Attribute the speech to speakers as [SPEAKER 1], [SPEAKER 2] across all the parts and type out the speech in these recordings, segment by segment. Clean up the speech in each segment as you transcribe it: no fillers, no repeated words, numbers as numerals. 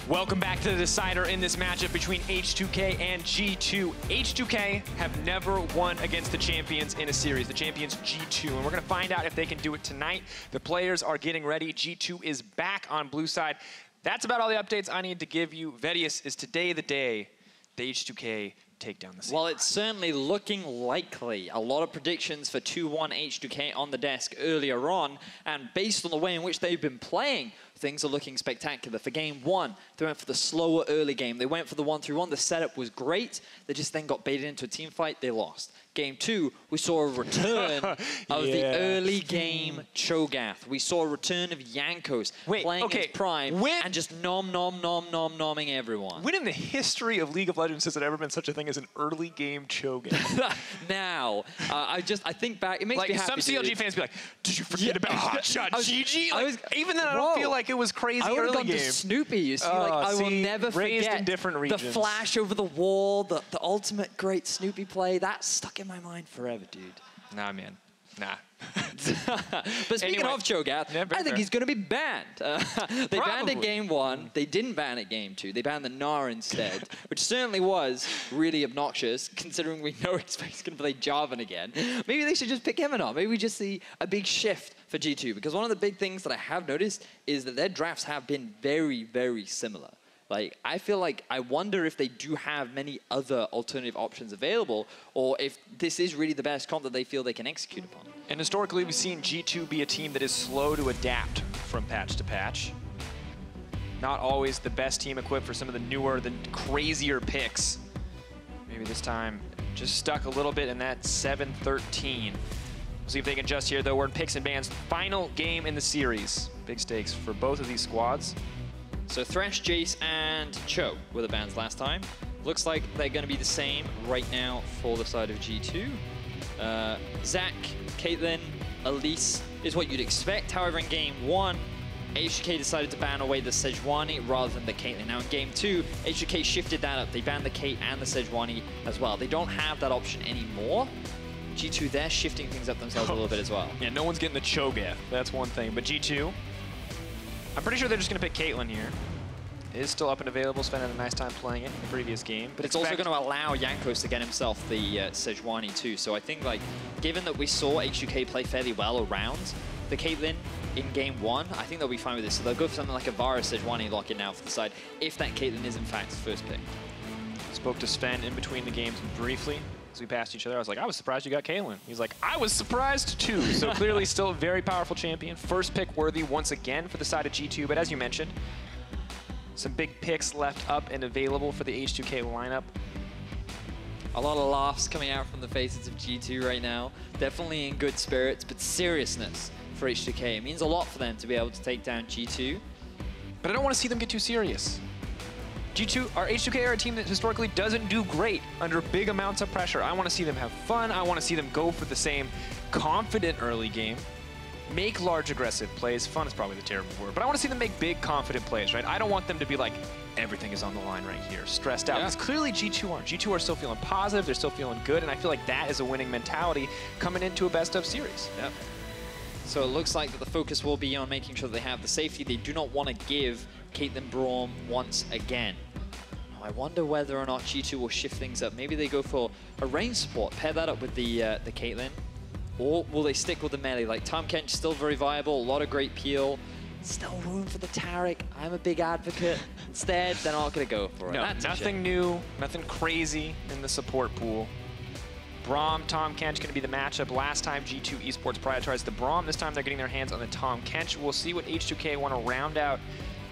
[SPEAKER 1] Welcome back to the decider in this matchup between H2K and G2. H2K have never won against the champions in a series, the champions G2, and we're going to find out if they can do it tonight. The players are getting ready. G2 is back on blue side. That's about all the updates I need to give you. Vedius, is today the day the H2K take down the scene?
[SPEAKER 2] Well, it's certainly looking likely. A lot of predictions for 2-1 H2K on the desk earlier on, and based on the way in which they've been playing, things are looking spectacular. For game one, they went for the slower early game. They went for the 1-3-1. The setup was great. They just then got baited into a team fight. They lost. Game two, we saw a return of the early game Cho'Gath. We saw a return of Jankos playing his prime and just nomming everyone.
[SPEAKER 1] When in the history of League of Legends has there ever been such a thing as an early game Cho'Gath?
[SPEAKER 2] Now, I think back, it makes me happy.
[SPEAKER 1] Some CLG fans be like, did you forget about Hotshot GG? Even then, I don't feel like it was crazy early game. I would have gone to
[SPEAKER 2] Snoopy, you see. I will never forget
[SPEAKER 1] in different regions.
[SPEAKER 2] The flash over the wall, the ultimate great Snoopy play. That stuck in my mind forever, dude.
[SPEAKER 1] Nah, man. Nah.
[SPEAKER 2] But speaking of Cho'Gath, I think he's going to be banned. They banned it game one. They didn't ban it game two. They banned the Gnar instead, which certainly was really obnoxious, considering we know he's going to play Jarvan again. Maybe they should just pick him up. Maybe we just see a big shift for G2, because one of the big things that I have noticed is that their drafts have been very, very similar. Like, I feel like I wonder if they do have many other alternative options available, or if this is really the best comp that they feel they can execute upon.
[SPEAKER 1] And historically, we've seen G2 be a team that is slow to adapt from patch to patch. Not always the best team equipped for some of the newer, the crazier picks. Maybe this time just stuck a little bit in that 7-13. We'll see if they can adjust here, though. We're in picks and bans. Final game in the series. Big stakes for both of these squads.
[SPEAKER 2] So Thresh, Jace, and Cho were the bans last time. Looks like they're going to be the same right now for the side of G2. Zac, Caitlyn, Elise is what you'd expect. However, in game one, H2K decided to ban away the Sejuani rather than the Caitlyn. Now in game two, H2K shifted that up. They banned the Kate and the Sejuani as well. They don't have that option anymore. G2, they're shifting things up themselves a little bit as well.
[SPEAKER 1] Yeah, no one's getting the Cho'Gath. That's one thing. But G2, I'm pretty sure they're just going to pick Caitlyn here. It is still up and available, spending a nice time playing it in the previous game.
[SPEAKER 2] But it's also going to allow Jankos to get himself the Sejuani too. So I think, like, given that we saw H2K play fairly well around the Caitlyn in game one, I think they'll be fine with this. So they'll go for something like a Varus Sejuani lock-in now for the side, if that Caitlyn is in fact first pick.
[SPEAKER 1] Spoke to Sven in between the games briefly. As we passed each other, I was like, I was surprised you got Caitlyn. He's like, I was surprised too. So clearly still a very powerful champion. First pick worthy once again for the side of G2. But as you mentioned, some big picks left up and available for the H2K lineup.
[SPEAKER 2] A lot of laughs coming out from the faces of G2 right now. Definitely in good spirits, but seriousness for H2K. It means a lot for them to be able to take down G2.
[SPEAKER 1] But I don't want to see them get too serious. G2, or H2K are a team that historically doesn't do great under big amounts of pressure. I want to see them have fun. I want to see them go for the same confident early game, make large aggressive plays. Fun is probably the terrible word, but I want to see them make big confident plays, right? I don't want them to be like, everything is on the line right here, stressed out. Because clearly G2 aren't. G2 are still feeling positive, they're still feeling good, and I feel like that is a winning mentality coming into a best of series.
[SPEAKER 2] Yep. So it looks like that the focus will be on making sure that they have the safety. They do not want to give Caitlyn Braum once again. Now, I wonder whether or not G2 will shift things up. Maybe they go for a range support, pair that up with the Caitlyn, or will they stick with the melee? Like Tahm Kench, still very viable, a lot of great peel, still room for the Taric. I'm a big advocate. Instead, they're not going to go for it.
[SPEAKER 1] No, nothing new, nothing crazy in the support pool. Braum, Tahm Kench going to be the matchup. Last time G2 Esports prioritized the Braum. This time they're getting their hands on the Tahm Kench. We'll see what H2K want to round out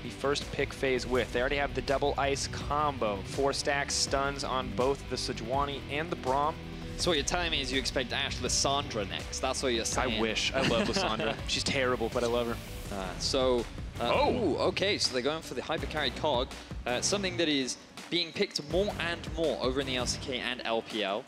[SPEAKER 1] the first pick phase with. They already have the double ice combo. 4 stacks stuns on both the Sejuani and the Braum.
[SPEAKER 2] So what you're telling me is you expect Ashe Lissandra next. That's what you're saying.
[SPEAKER 1] I wish. I love Lissandra. She's terrible, but I love her.
[SPEAKER 2] Okay, so they're going for the hyper-carried Cog. Something that is being picked more and more over in the LCK and LPL.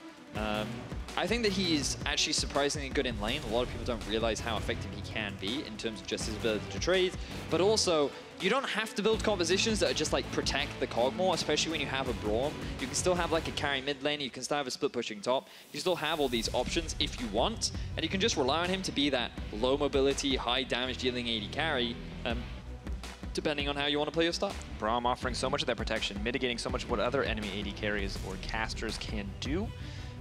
[SPEAKER 2] I think that he's actually surprisingly good in lane. A lot of people don't realize how effective he can be in terms of just his ability to trade. But also, you don't have to build compositions that are just like protect the Cog more, especially when you have a Braum. You can still have like a carry mid lane, you can still have a split pushing top. You still have all these options if you want, and you can just rely on him to be that low mobility, high damage dealing AD carry. depending on how you want to play your style.
[SPEAKER 1] Braum offering so much of that protection, mitigating so much of what other enemy AD carries or casters can do.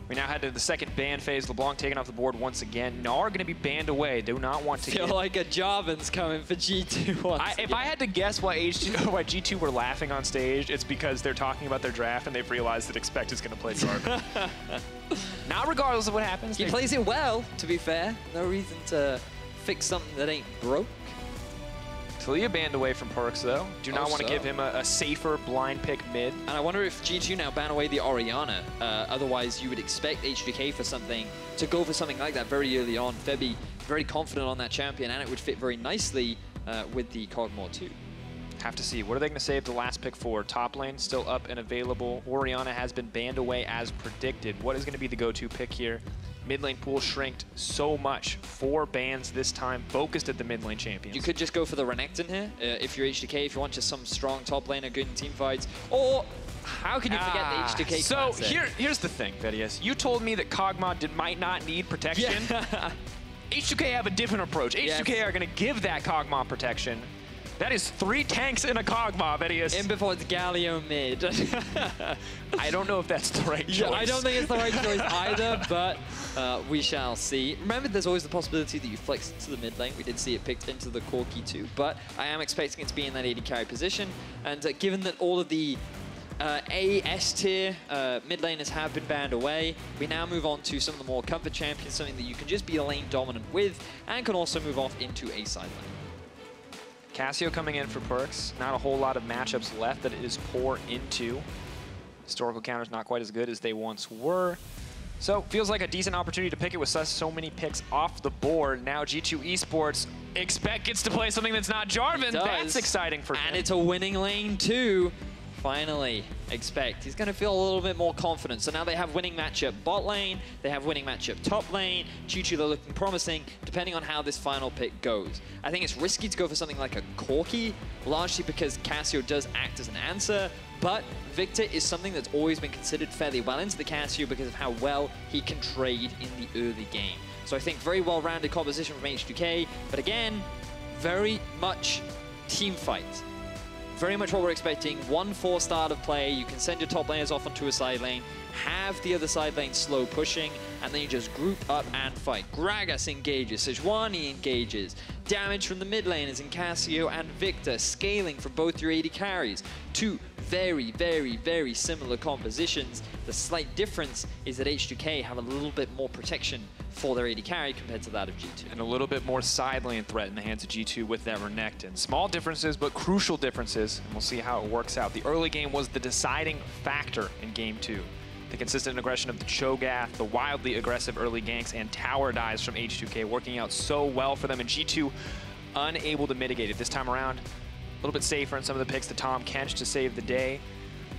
[SPEAKER 1] We now head to the second ban phase. LeBlanc taken off the board once again. Gnar going to be banned away. Do not want to
[SPEAKER 2] feel like a Jarvan's coming for G2 once
[SPEAKER 1] If I had to guess why G2 were laughing on stage, it's because they're talking about their draft and they've realized that Expect is going to play Jarvan. Now, regardless of what happens.
[SPEAKER 2] He plays it well, to be fair. No reason to fix something that ain't broke.
[SPEAKER 1] Taliyah banned away from Perkz, though. Do not want to give him a safer blind pick mid.
[SPEAKER 2] And I wonder if G2 now ban away the Orianna. Otherwise, you would expect H2K to go for something like that very early on. Febby very confident on that champion, and it would fit very nicely with the Kog'Maw too.
[SPEAKER 1] Have to see. What are they going to save the last pick for? Top lane still up and available. Orianna has been banned away as predicted. What is going to be the go-to pick here? Mid lane pool shrinked so much. 4 bans this time, focused at the mid lane champions.
[SPEAKER 2] You could just go for the Renekton here if you're H2K, if you want just some strong top laner, good in team fights. Or how can you forget the H2K
[SPEAKER 1] So here's the thing, Vedius. You told me that Kog'Maw might not need protection. Yeah. H2K have a different approach. H2K are going to give that Kog'Maw protection. That is 3 tanks in a Kog'Maw, Vedius.
[SPEAKER 2] In before it's Galio mid.
[SPEAKER 1] I don't know if that's the right choice.
[SPEAKER 2] Yeah, I don't think it's the right choice either, but we shall see. Remember, there's always the possibility that you flex into the mid lane. We did see it picked into the Corki too, but I am expecting it to be in that AD carry position. And given that all of the A/S tier mid laners have been banned away, we now move on to some of the more comfort champions, something that you can just be lane dominant with, and can also move off into a side lane.
[SPEAKER 1] Cassio coming in for Perkz. Not a whole lot of matchups left that it is poor into. Historical counters not quite as good as they once were. So feels like a decent opportunity to pick it with so many picks off the board. Now G2 Esports Expect gets to play something that's not Jarvan. That's exciting for him.
[SPEAKER 2] And it's a winning lane too. Finally, Expect. He's going to feel a little bit more confident. So now they have winning matchup bot lane, they have winning matchup top lane. G2, they're looking promising, depending on how this final pick goes. I think it's risky to go for something like a Corki, largely because Cassio does act as an answer, but Victor is something that's always been considered fairly well into the Cassio because of how well he can trade in the early game. So I think very well-rounded composition from H2K, but again, very much team fight. Very much what we're expecting. 1-4 start of play. You can send your top laners off onto a side lane, have the other side lane slow pushing, and then you just group up and fight. Gragas engages, Sejuani engages. Damage from the mid laners in Cassio and Victor, scaling for both your AD carries. 2 very, very, very similar compositions. The slight difference is that H2K have a little bit more protection for their AD carry compared to that of G2.
[SPEAKER 1] And a little bit more side lane threat in the hands of G2 with that Renekton. Small differences, but crucial differences, and we'll see how it works out. The early game was the deciding factor in Game 2. The consistent aggression of the Cho'Gath, the wildly aggressive early ganks, and tower dives from H2K working out so well for them, and G2 unable to mitigate it. This time around, a little bit safer in some of the picks to Tahm Kench to save the day.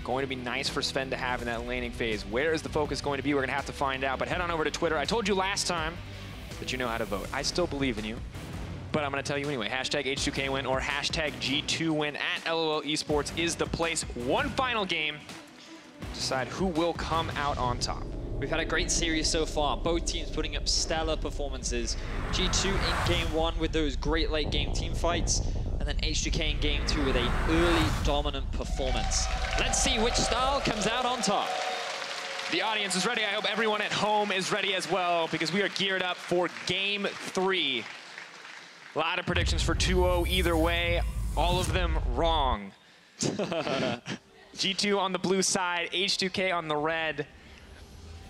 [SPEAKER 1] Going to be nice for Sven to have in that laning phase. Where is the focus going to be? We're going to have to find out. But head on over to Twitter. I told you last time that you know how to vote. I still believe in you. But I'm going to tell you anyway. Hashtag H2K win or hashtag G2 win at LOL Esports is the place. One final game. Decide who will come out on top.
[SPEAKER 2] We've had a great series so far. Both teams putting up stellar performances. G2 in Game 1 with those great late game team fights. And then H2K in Game 2 with an early dominant performance. Let's see which style comes out on top.
[SPEAKER 1] The audience is ready. I hope everyone at home is ready as well, because we are geared up for Game 3. A lot of predictions for 2-0 either way. All of them wrong. G2 on the blue side, H2K on the red.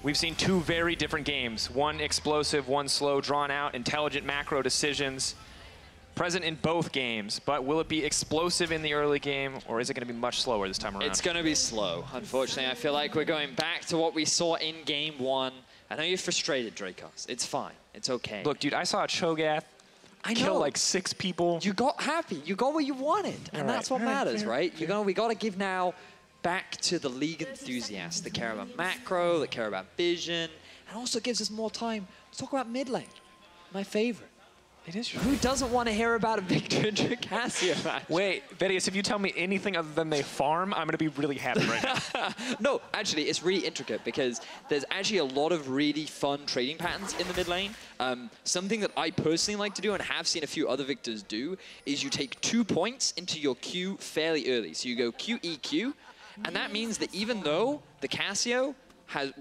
[SPEAKER 1] We've seen 2 very different games. One explosive, one slow, drawn out, intelligent macro decisions. Present in both games, but will it be explosive in the early game, or is it going to be much slower this time around?
[SPEAKER 2] It's going to be slow, unfortunately. I feel like we're going back to what we saw in Game 1. I know you're frustrated, Drakos. It's fine. It's okay.
[SPEAKER 1] Look, dude, I saw a Cho'Gath kill like 6 people.
[SPEAKER 2] You got happy. You got what you wanted, and that's what matters, right? We got to give now back to the League enthusiasts that care about macro, that care about vision, and also gives us more time to talk about mid lane, my favorite.
[SPEAKER 1] It is your
[SPEAKER 2] Who doesn't want to hear about a Victor and Tricassio match?
[SPEAKER 1] Wait, Vedius, if you tell me anything other than they farm, I'm going to be really happy right now.
[SPEAKER 2] No, actually, it's really intricate because there's actually a lot of really fun trading patterns in the mid lane. Something that I personally like to do and have seen a few other Victors do is you take 2 points into your Q fairly early. So you go Q, E, Q, and that means that even though the Cassio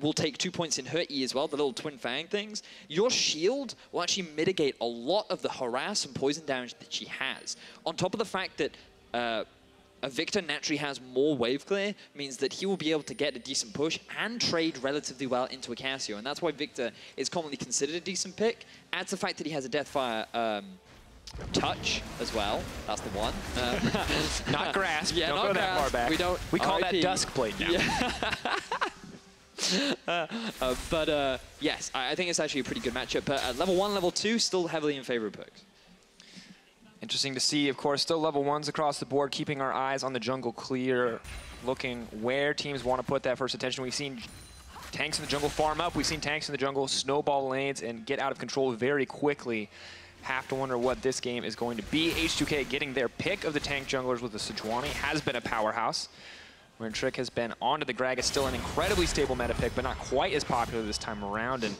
[SPEAKER 2] will take 2 points in her E as well, the little twin fang things, your shield will actually mitigate a lot of the harass and poison damage that she has. On top of the fact that a Victor naturally has more wave clear, means that he will be able to get a decent push and trade relatively well into a Cassio. And that's why Victor is commonly considered a decent pick. Adds the fact that he has a Deathfire touch as well. That's the one.
[SPEAKER 1] Not grasp.
[SPEAKER 2] Yeah,
[SPEAKER 1] don't
[SPEAKER 2] not
[SPEAKER 1] go
[SPEAKER 2] grasp.
[SPEAKER 1] that far back. We call that dusk blade now.
[SPEAKER 2] Yeah. Yes, I think it's actually a pretty good matchup. But at level 1, level 2, still heavily in favor of Perkz.
[SPEAKER 1] Interesting to see, of course, still level 1s across the board, keeping our eyes on the jungle clear, looking where teams want to put that first attention. We've seen tanks in the jungle farm up. We've seen tanks in the jungle snowball lanes and get out of control very quickly. Have to wonder what this game is going to be. H2K getting their pick of the tank junglers with the Sejuani has been a powerhouse. Where Trick has been onto the Gragas, still an incredibly stable meta pick, but not quite as popular this time around. And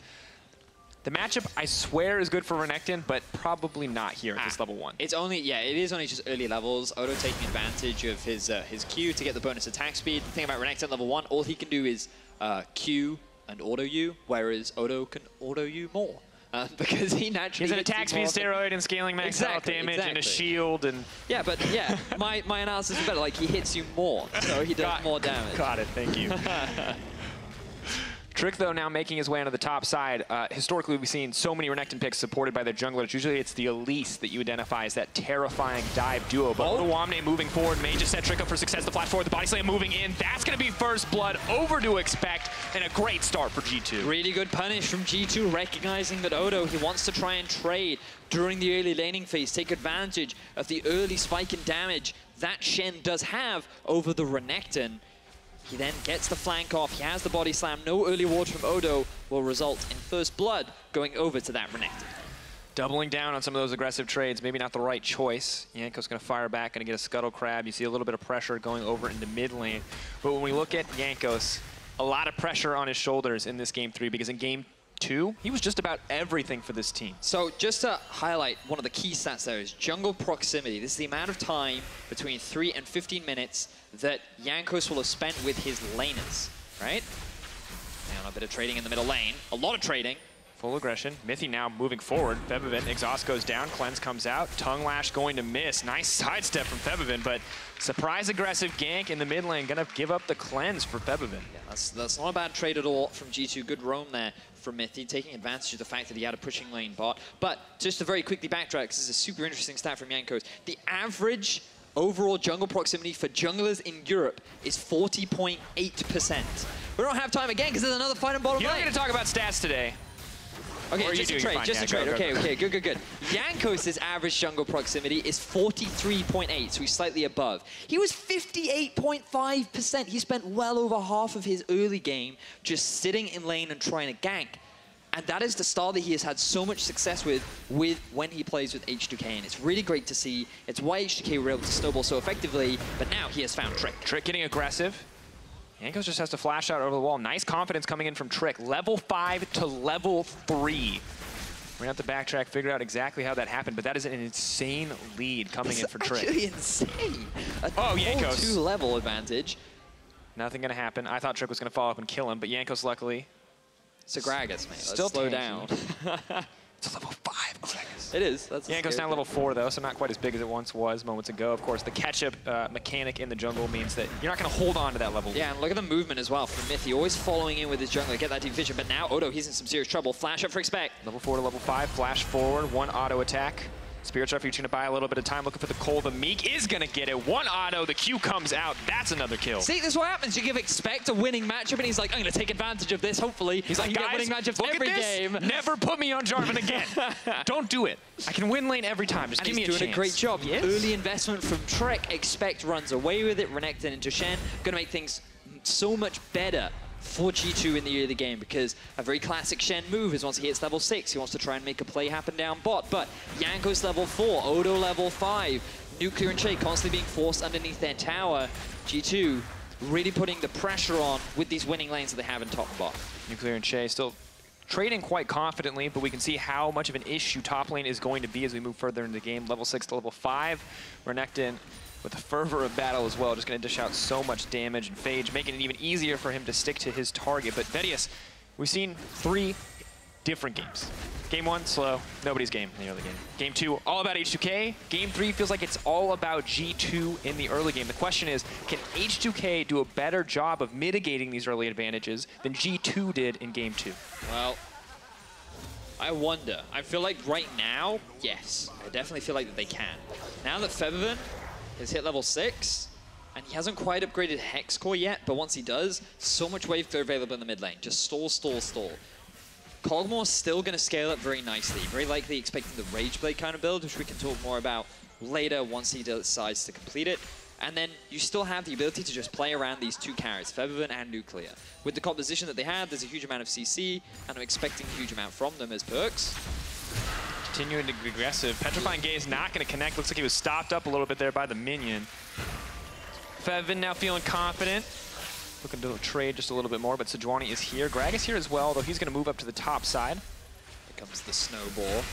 [SPEAKER 1] the matchup, I swear, is good for Renekton, but probably not here at this level 1.
[SPEAKER 2] It's only, yeah, it is only just early levels. Odo taking advantage of his Q to get the bonus attack speed. The thing about Renekton at level 1, all he can do is Q and auto U, whereas Odo can auto U more. Because he naturally
[SPEAKER 1] has an attack speed steroid and scaling max health damage and a shield and
[SPEAKER 2] yeah, but yeah, my analysis is better. Like he hits you more, so he does more damage.
[SPEAKER 1] Got it. Thank you. Trick, though, now making his way onto the top side. Historically, we've seen so many Renekton picks supported by their junglers. Usually it's the Elise that you identify as that terrifying dive duo. But Odoamne moving forward, may just set Trick up for success. The flash forward, the body slam moving in. That's going to be first blood, over to expect, and a great start for G2.
[SPEAKER 2] Really good punish from G2, recognizing that Odo, he wants to try and trade during the early laning phase, take advantage of the early spike in damage that Shen does have over the Renekton. He then gets the flank off, he has the body slam, no early ward from Odo will result in first blood going over to that Renekton.
[SPEAKER 1] Doubling down on some of those aggressive trades, maybe not the right choice. Jankos going to fire back, going to get a Scuttle Crab. You see a little bit of pressure going over into mid lane. But when we look at Jankos, a lot of pressure on his shoulders in this Game 3, because in Game 2, he was just about everything for this team.
[SPEAKER 2] So just to highlight, one of the key stats there is jungle proximity. This is the amount of time between 3 and 15 minutes that Jankos will have spent with his laners, right? Now a bit of trading in the middle lane, a lot of trading.
[SPEAKER 1] Full aggression. Mithy now moving forward. Febiven, exhaust goes down, cleanse comes out. Tongue Lash going to miss. Nice sidestep from Febiven, but surprise aggressive gank in the mid lane. Gonna give up the cleanse for Febiven.
[SPEAKER 2] Yeah, that's not a bad trade at all from G2. Good roam there from Mithy, taking advantage of the fact that he had a pushing lane bot. But just to very quickly backtrack, this is a super interesting stat from Jankos. The average overall jungle proximity for junglers in Europe is 40.8%. We don't have time again because there's another fight on bottom lane.
[SPEAKER 1] You're not going to talk about stats today.
[SPEAKER 2] Okay, just a trade, just a trade. Okay, good. Jankos' average jungle proximity is 43.8, so he's slightly above. He was 58.5%. He spent well over half of his early game just sitting in lane and trying to gank. And that is the style that he has had so much success with when he plays with H2K, and it's really great to see. It's why H2K were able to snowball so effectively, but now he has found Trick.
[SPEAKER 1] Trick getting aggressive. Jankos just has to flash out over the wall. Nice confidence coming in from Trick. Level 5 to level 3. We're going to have to backtrack, figure out exactly how that happened, but that is an insane lead coming in for Trick.
[SPEAKER 2] It's actually insane.
[SPEAKER 1] Oh, Jankos.
[SPEAKER 2] 2-level advantage.
[SPEAKER 1] Nothing going to happen. I thought Trick was going to follow up and kill him, but Jankos luckily...
[SPEAKER 2] It's a Gragas, mate.
[SPEAKER 1] Still
[SPEAKER 2] slow down.
[SPEAKER 1] It's a level 5 Gragas.
[SPEAKER 2] It is. That's
[SPEAKER 1] Jankos now level 4, though, so not quite as big as it once was moments ago. Of course, the catch-up mechanic in the jungle means that you're not going to hold on to that level.
[SPEAKER 2] Yeah, and look at the movement as well from Mithy. Always following in with his jungler, get that deep vision. But now Odo, he's in some serious trouble. Flash up for expect.
[SPEAKER 1] Level 4 to level 5, flash forward, 1 auto attack. Spirit Trap, you're trying to buy a little bit of time looking for the Cole. The Meek is going to get it. 1 auto, the Q comes out. That's another kill.
[SPEAKER 2] See, this is what happens. You give Expect a winning matchup, and he's like, I'm going to take advantage of this, hopefully.
[SPEAKER 1] He's like, guys,
[SPEAKER 2] winning matchups
[SPEAKER 1] look
[SPEAKER 2] every
[SPEAKER 1] at this.
[SPEAKER 2] game.
[SPEAKER 1] Never put me on Jarvan again. Don't do it. I can win lane every time. Just give me a chance.
[SPEAKER 2] He's doing a great job. Early investment from Trick. Expect runs away with it. Renekton into Shen. Going to make things so much better for G2 in the early game, because a very classic Shen move is once he hits level 6, he wants to try and make a play happen down bot. But Jankos level 4, Odo level 5, Nuclear and Che constantly being forced underneath their tower. G2 really putting the pressure on with these winning lanes that they have in top and bot.
[SPEAKER 1] Nuclear and Che still trading quite confidently, but we can see how much of an issue top lane is going to be as we move further into the game. Level 6 to level 5. Renekton with the fervor of battle as well, just going to dish out so much damage, and Phage making it even easier for him to stick to his target. But Vedius, we've seen 3 different games. Game 1, slow, nobody's game in the early game. Game 2, all about H2K. Game 3 feels like it's all about G2 in the early game. The question is, can H2K do a better job of mitigating these early advantages than G2 did in Game 2?
[SPEAKER 2] Well, I wonder. I feel like right now, yes. I definitely feel like that they can. Now that Febiven has hit level 6, and he hasn't quite upgraded Hex Core yet, but once he does, so much wave clear available in the mid lane. Just stall, stall, stall. Kog'Maw's still going to scale up very nicely. Very likely expecting the Rage Blade kind of build, which we can talk more about later once he decides to complete it. And then you still have the ability to just play around these 2 carries, Febiven and Nuclear. With the composition that they have, there's a huge amount of CC, and I'm expecting a huge amount from them as perks.
[SPEAKER 1] Continuing to be aggressive. Petrifying Gaze not going to connect. Looks like he was stopped up a little bit there by the minion. Febiven now feeling confident. Looking to trade just a little bit more, but Sejuani is here. Gragas is here as well, though he's going to move up to the top side.
[SPEAKER 2] Here comes the snowball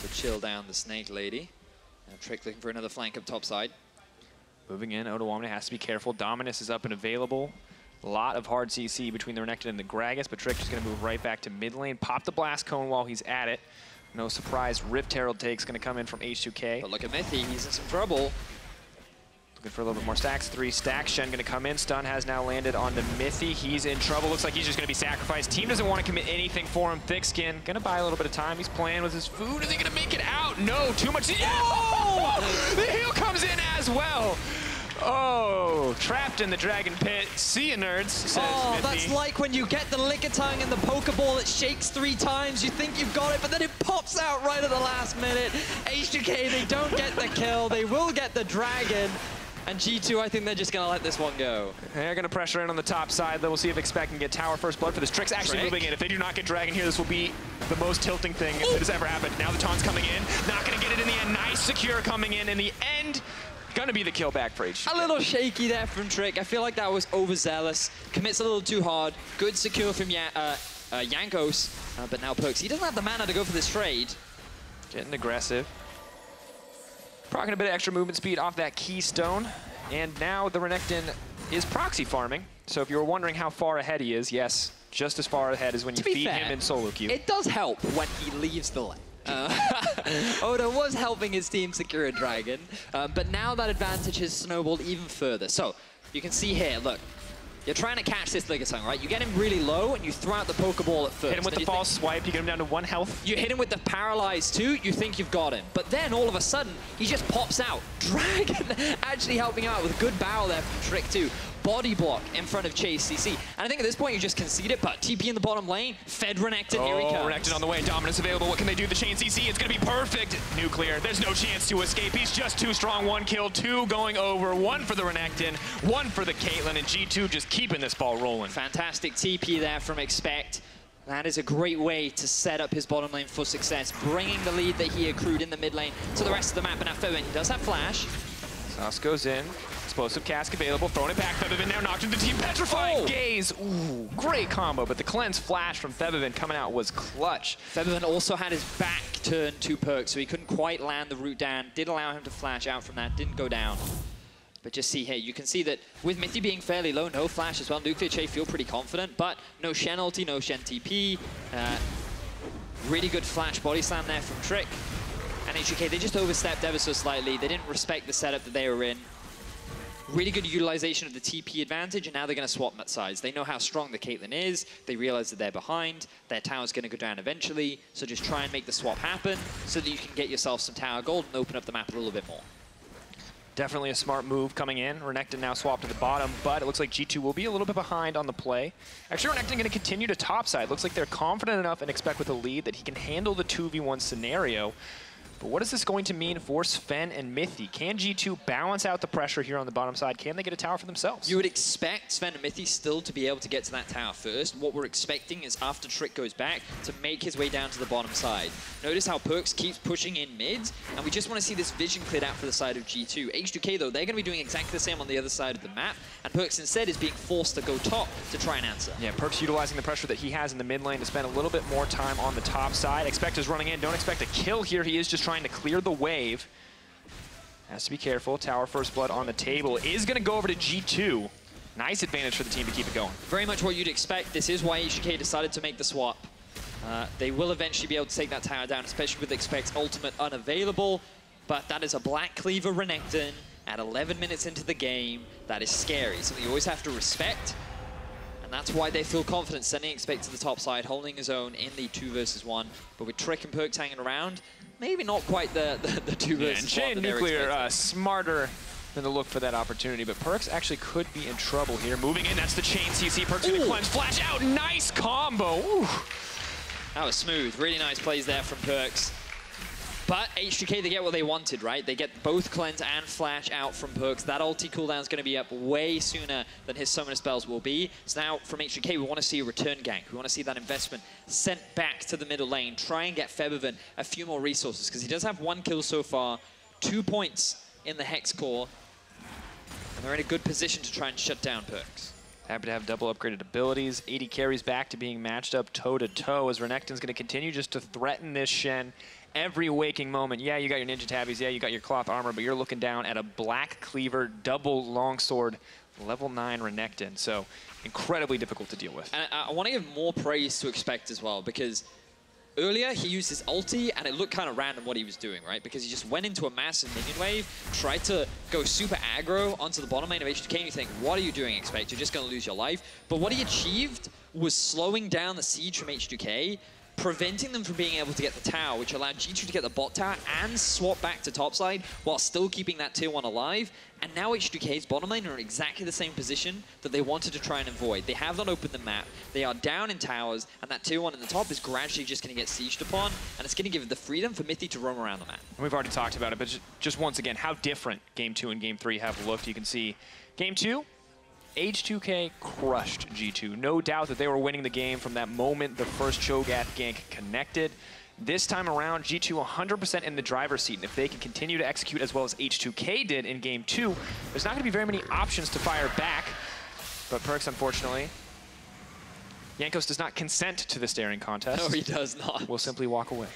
[SPEAKER 2] to chill down the Snake Lady. And Trick looking for another flank up top side.
[SPEAKER 1] Moving in, Odoamne has to be careful. Dominus is up and available. A lot of hard CC between the Renekton and the Gragas, but Trick is going to move right back to mid lane. Pop the Blast Cone while he's at it. No surprise, Rift Herald take's going to come in from H2K.
[SPEAKER 2] But look at Mithy, he's in some trouble.
[SPEAKER 1] Looking for a little bit more stacks. 3 stacks. Shen going to come in. Stun has now landed on the Mithy. He's in trouble. Looks like he's just going to be sacrificed. Team doesn't want to commit anything for him. Thick Skin going to buy a little bit of time. He's playing with his food. Is he going to make it out? No, too much. Oh! The heal comes in as well. Oh, trapped in the Dragon Pit. See ya, nerds, says Mithy.
[SPEAKER 2] That's like when you get the Lickitung and the Pokeball that shakes 3 times. You think you've got it, but then it pops out right at the last minute. H2K, they don't get the kill. They will get the Dragon. And G2, I think they're just going to let this one go.
[SPEAKER 1] They're going to pressure in on the top side, though. We'll see if Expect can get Tower First Blood for this. Trick's actually moving in. If they do not get Dragon here, this will be the most tilting thing that has ever happened. Now the taunt's coming in. Not going to get it in the end. Nice secure coming in the end. Going to be the kill back for H2K.
[SPEAKER 2] A little shaky there from Trick. I feel like that was overzealous. Commits a little too hard. Good secure from Jankos, but now Perkz. He doesn't have the mana to go for this trade.
[SPEAKER 1] Getting aggressive. Procking a bit of extra movement speed off that Keystone. And now the Renekton is proxy farming. So if you were wondering how far ahead he is, yes, just as far ahead as when you feed him in solo queue.
[SPEAKER 2] It does help when he leaves the lane. Odo was helping his team secure a Dragon, but now that advantage has snowballed even further. So you can see here, look, you're trying to catch this Lickitung, right? You get him really low and you throw out the Pokeball at first.
[SPEAKER 1] Hit him with the false swipe, you get him down to 1 health.
[SPEAKER 2] You hit him with the Paralyze too, you think you've got him. But then all of a sudden, he just pops out. Dragon actually helping out with a good barrel there from Trick too. Body block in front of Chase CC. And I think at this point you just concede it, but TP in the bottom lane, fed Renekton, here he comes.
[SPEAKER 1] Renekton on the way, Dominance available. What can they do? The chain CC, it's gonna be perfect. Nuclear, there's no chance to escape. He's just too strong. 1 kill, 2 going over. 1 for the Renekton, 1 for the Caitlyn, and G2 just keeping this ball rolling.
[SPEAKER 2] Fantastic TP there from Expect. That is a great way to set up his bottom lane for success, bringing the lead that he accrued in the mid lane to the rest of the map. And now Febiven, he does have flash.
[SPEAKER 1] Sauce goes in. Explosive cask available, throwing it back. Febiven now knocked into the team. Petrifying Gaze. Ooh, great combo, but the cleanse flash from Febiven coming out was clutch.
[SPEAKER 2] Febiven also had his back turned to Perkz, so he couldn't quite land the root down. Did allow him to flash out from that, didn't go down. But just see here, you can see that with Mithy being fairly low, no flash as well. Nuclear Che feel pretty confident, but no Shen ulti, no Shen TP. Really good flash body slam there from Trick. And H2K, they just overstepped ever so slightly. They didn't respect the setup that they were in. Really good utilization of the TP advantage, and now they're going to swap sides. They know how strong the Caitlyn is. They realize that they're behind. Their tower's going to go down eventually. So just try and make the swap happen so that you can get yourself some tower gold and open up the map a little bit more.
[SPEAKER 1] Definitely a smart move coming in. Renekton now swapped to the bottom, but it looks like G2 will be a little bit behind on the play. Actually, Renekton going to continue to topside. Looks like they're confident enough and Expect with a lead that he can handle the 2v1 scenario. But what is this going to mean for Sven and Mithy? Can G2 balance out the pressure here on the bottom side? Can they get a tower for themselves?
[SPEAKER 2] You would expect Sven and Mithy still to be able to get to that tower first. What we're expecting is after Trick goes back to make his way down to the bottom side. Notice how Perkz keeps pushing in mids, and we just want to see this vision cleared out for the side of G2. H2K, though, they're going to be doing exactly the same on the other side of the map, and Perkz instead is being forced to go top to try and answer.
[SPEAKER 1] Yeah, Perkz utilizing the pressure that he has in the mid lane to spend a little bit more time on the top side. Expect is running in. Don't expect a kill here. He is just trying to clear the wave. Has to be careful. Tower first blood on the table is going to go over to G2. Nice advantage for the team to keep it going.
[SPEAKER 2] Very much what you'd expect. This is why H2K decided to make the swap. They will eventually be able to take that tower down, especially with Expect's ultimate unavailable. But that is a Black Cleaver Renekton at 11 minutes into the game. That is scary. Something you always have to respect. And that's why they feel confident sending Expect to the top side, holding his own in the 2 versus 1. But with Trick and Perkz hanging around, maybe not quite the 2 versus 1.
[SPEAKER 1] Chain Nuclear smarter than to look for that opportunity, but Perkz actually could be in trouble here. Moving in, that's the chain CC. Perkz gonna cleanse, flash out, nice combo. Ooh.
[SPEAKER 2] That was smooth, really nice plays there from Perkz. But H2K, they get what they wanted, right? They get both cleanse and flash out from Perkz. That ulti cooldown is going to be up way sooner than his summoner spells will be. So now from H2K, we want to see a return gank. We want to see that investment sent back to the middle lane. Try and get Febiven a few more resources, because he does have 1 kill so far, 2 points in the Hex Core, and they're in a good position to try and shut down Perkz.
[SPEAKER 1] Happy to have double upgraded abilities. 80 carries back to being matched up toe-to-toe as Renekton's going to continue just to threaten this Shen every waking moment. Yeah, you got your Ninja Tabbies. Yeah, you got your cloth armor, but you're looking down at a Black Cleaver double longsword level 9 Renekton. So incredibly difficult to deal with.
[SPEAKER 2] And I want to give more praise to Expect as well, because earlier he used his ulti and it looked kind of random what he was doing, right? Because he just went into a massive minion wave, tried to go super aggro onto the bottom lane of H2K, and you think, what are you doing, Expect? You're just going to lose your life. But what he achieved was slowing down the siege from H2K, preventing them from being able to get the tower, which allowed G2 to get the bot tower and swap back to topside while still keeping that tier 1 alive. And now H2K's bottom lane are in exactly the same position that they wanted to try and avoid. They have not opened the map, they are down in towers, and that tier 1 in the top is gradually just going to get sieged upon, and it's going to give the freedom for Mithy to roam around the map.
[SPEAKER 1] We've already talked about it, but just once again, how different Game 2 and Game 3 have looked. You can see Game 2, H2K crushed G2. No doubt that they were winning the game from that moment the first Cho'Gath gank connected. This time around, G2 100% in the driver's seat, and if they can continue to execute as well as H2K did in Game 2, there's not going to be very many options to fire back. But Perkz, unfortunately, Jankos does not consent to the staring contest.
[SPEAKER 2] No, he does not.
[SPEAKER 1] Will simply walk away.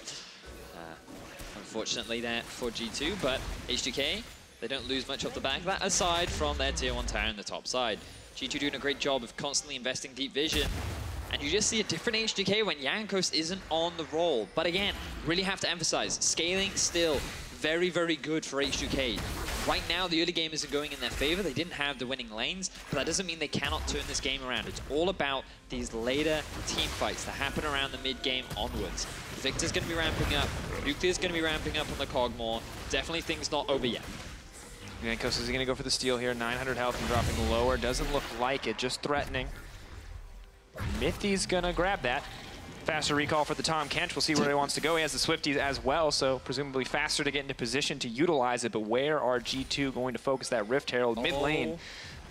[SPEAKER 2] Unfortunately there for G2, but H2K, they don't lose much off the back of that, aside from their tier 1 tower in the top side. G2 doing a great job of constantly investing deep vision. And you just see a different H2K when Jankos isn't on the roll. But again, really have to emphasize, scaling still very, very good for H2K. Right now, the early game isn't going in their favor. They didn't have the winning lanes, but that doesn't mean they cannot turn this game around. It's all about these later team fights that happen around the mid-game onwards. Victor's going to be ramping up. Nuclear's going to be ramping up on the Kog'Maw. Definitely things not over yet.
[SPEAKER 1] Jankos is going to go for the steal here. 900 health and dropping lower. Doesn't look like it, just threatening. Mithy's going to grab that. Faster recall for the Tahm Kench. We'll see where he wants to go. He has the Swifties as well, so presumably faster to get into position to utilize it. But where are G2 going to focus that Rift Herald? Mid lane,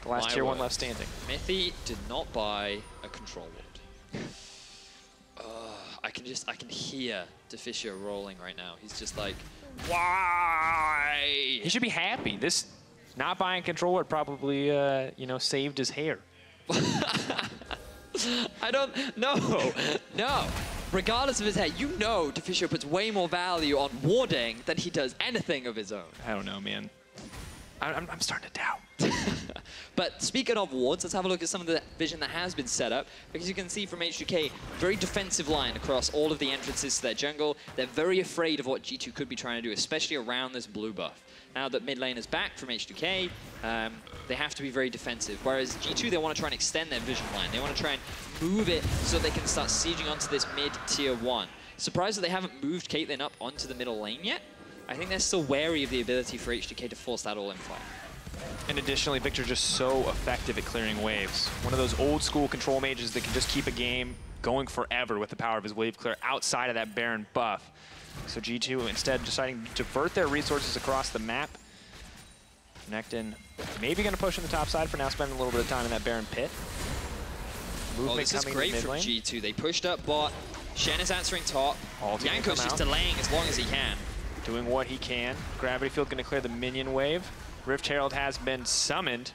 [SPEAKER 1] the last tier 1 left standing.
[SPEAKER 2] Mithy did not buy a control ward. I can hear Deficio rolling right now. He's just like, why?
[SPEAKER 1] He should be happy. This not buying control ward probably, you know, saved his hair.
[SPEAKER 2] I don't know. No. Regardless of his hair, you know Deficio puts way more value on warding than he does anything of his own.
[SPEAKER 1] I don't know, man. I'm starting to doubt.
[SPEAKER 2] But speaking of wards, let's have a look at some of the vision that has been set up. Because you can see from H2K, very defensive line across all of the entrances to their jungle. They're very afraid of what G2 could be trying to do, especially around this blue buff. Now that mid lane is back from H2K, they have to be very defensive. Whereas G2, they want to try and extend their vision line. They want to try and move it so they can start sieging onto this mid-tier 1. Surprised that they haven't moved Caitlyn up onto the middle lane yet. I think they're still wary of the ability for H2K to force that all-in fight.
[SPEAKER 1] And additionally, Victor just so effective at clearing waves. One of those old school control mages that can just keep a game going forever with the power of his wave clear outside of that Baron buff. So G2 instead deciding to divert their resources across the map. Renekton maybe going to push on the top side for now, spending a little bit of time in that Baron pit.
[SPEAKER 2] Movement this is great from G2. They pushed up bot. Shen is answering top. Yanko's just delaying as long as he can.
[SPEAKER 1] Doing what he can. Gravity Field going to clear the minion wave. Rift Herald has been summoned.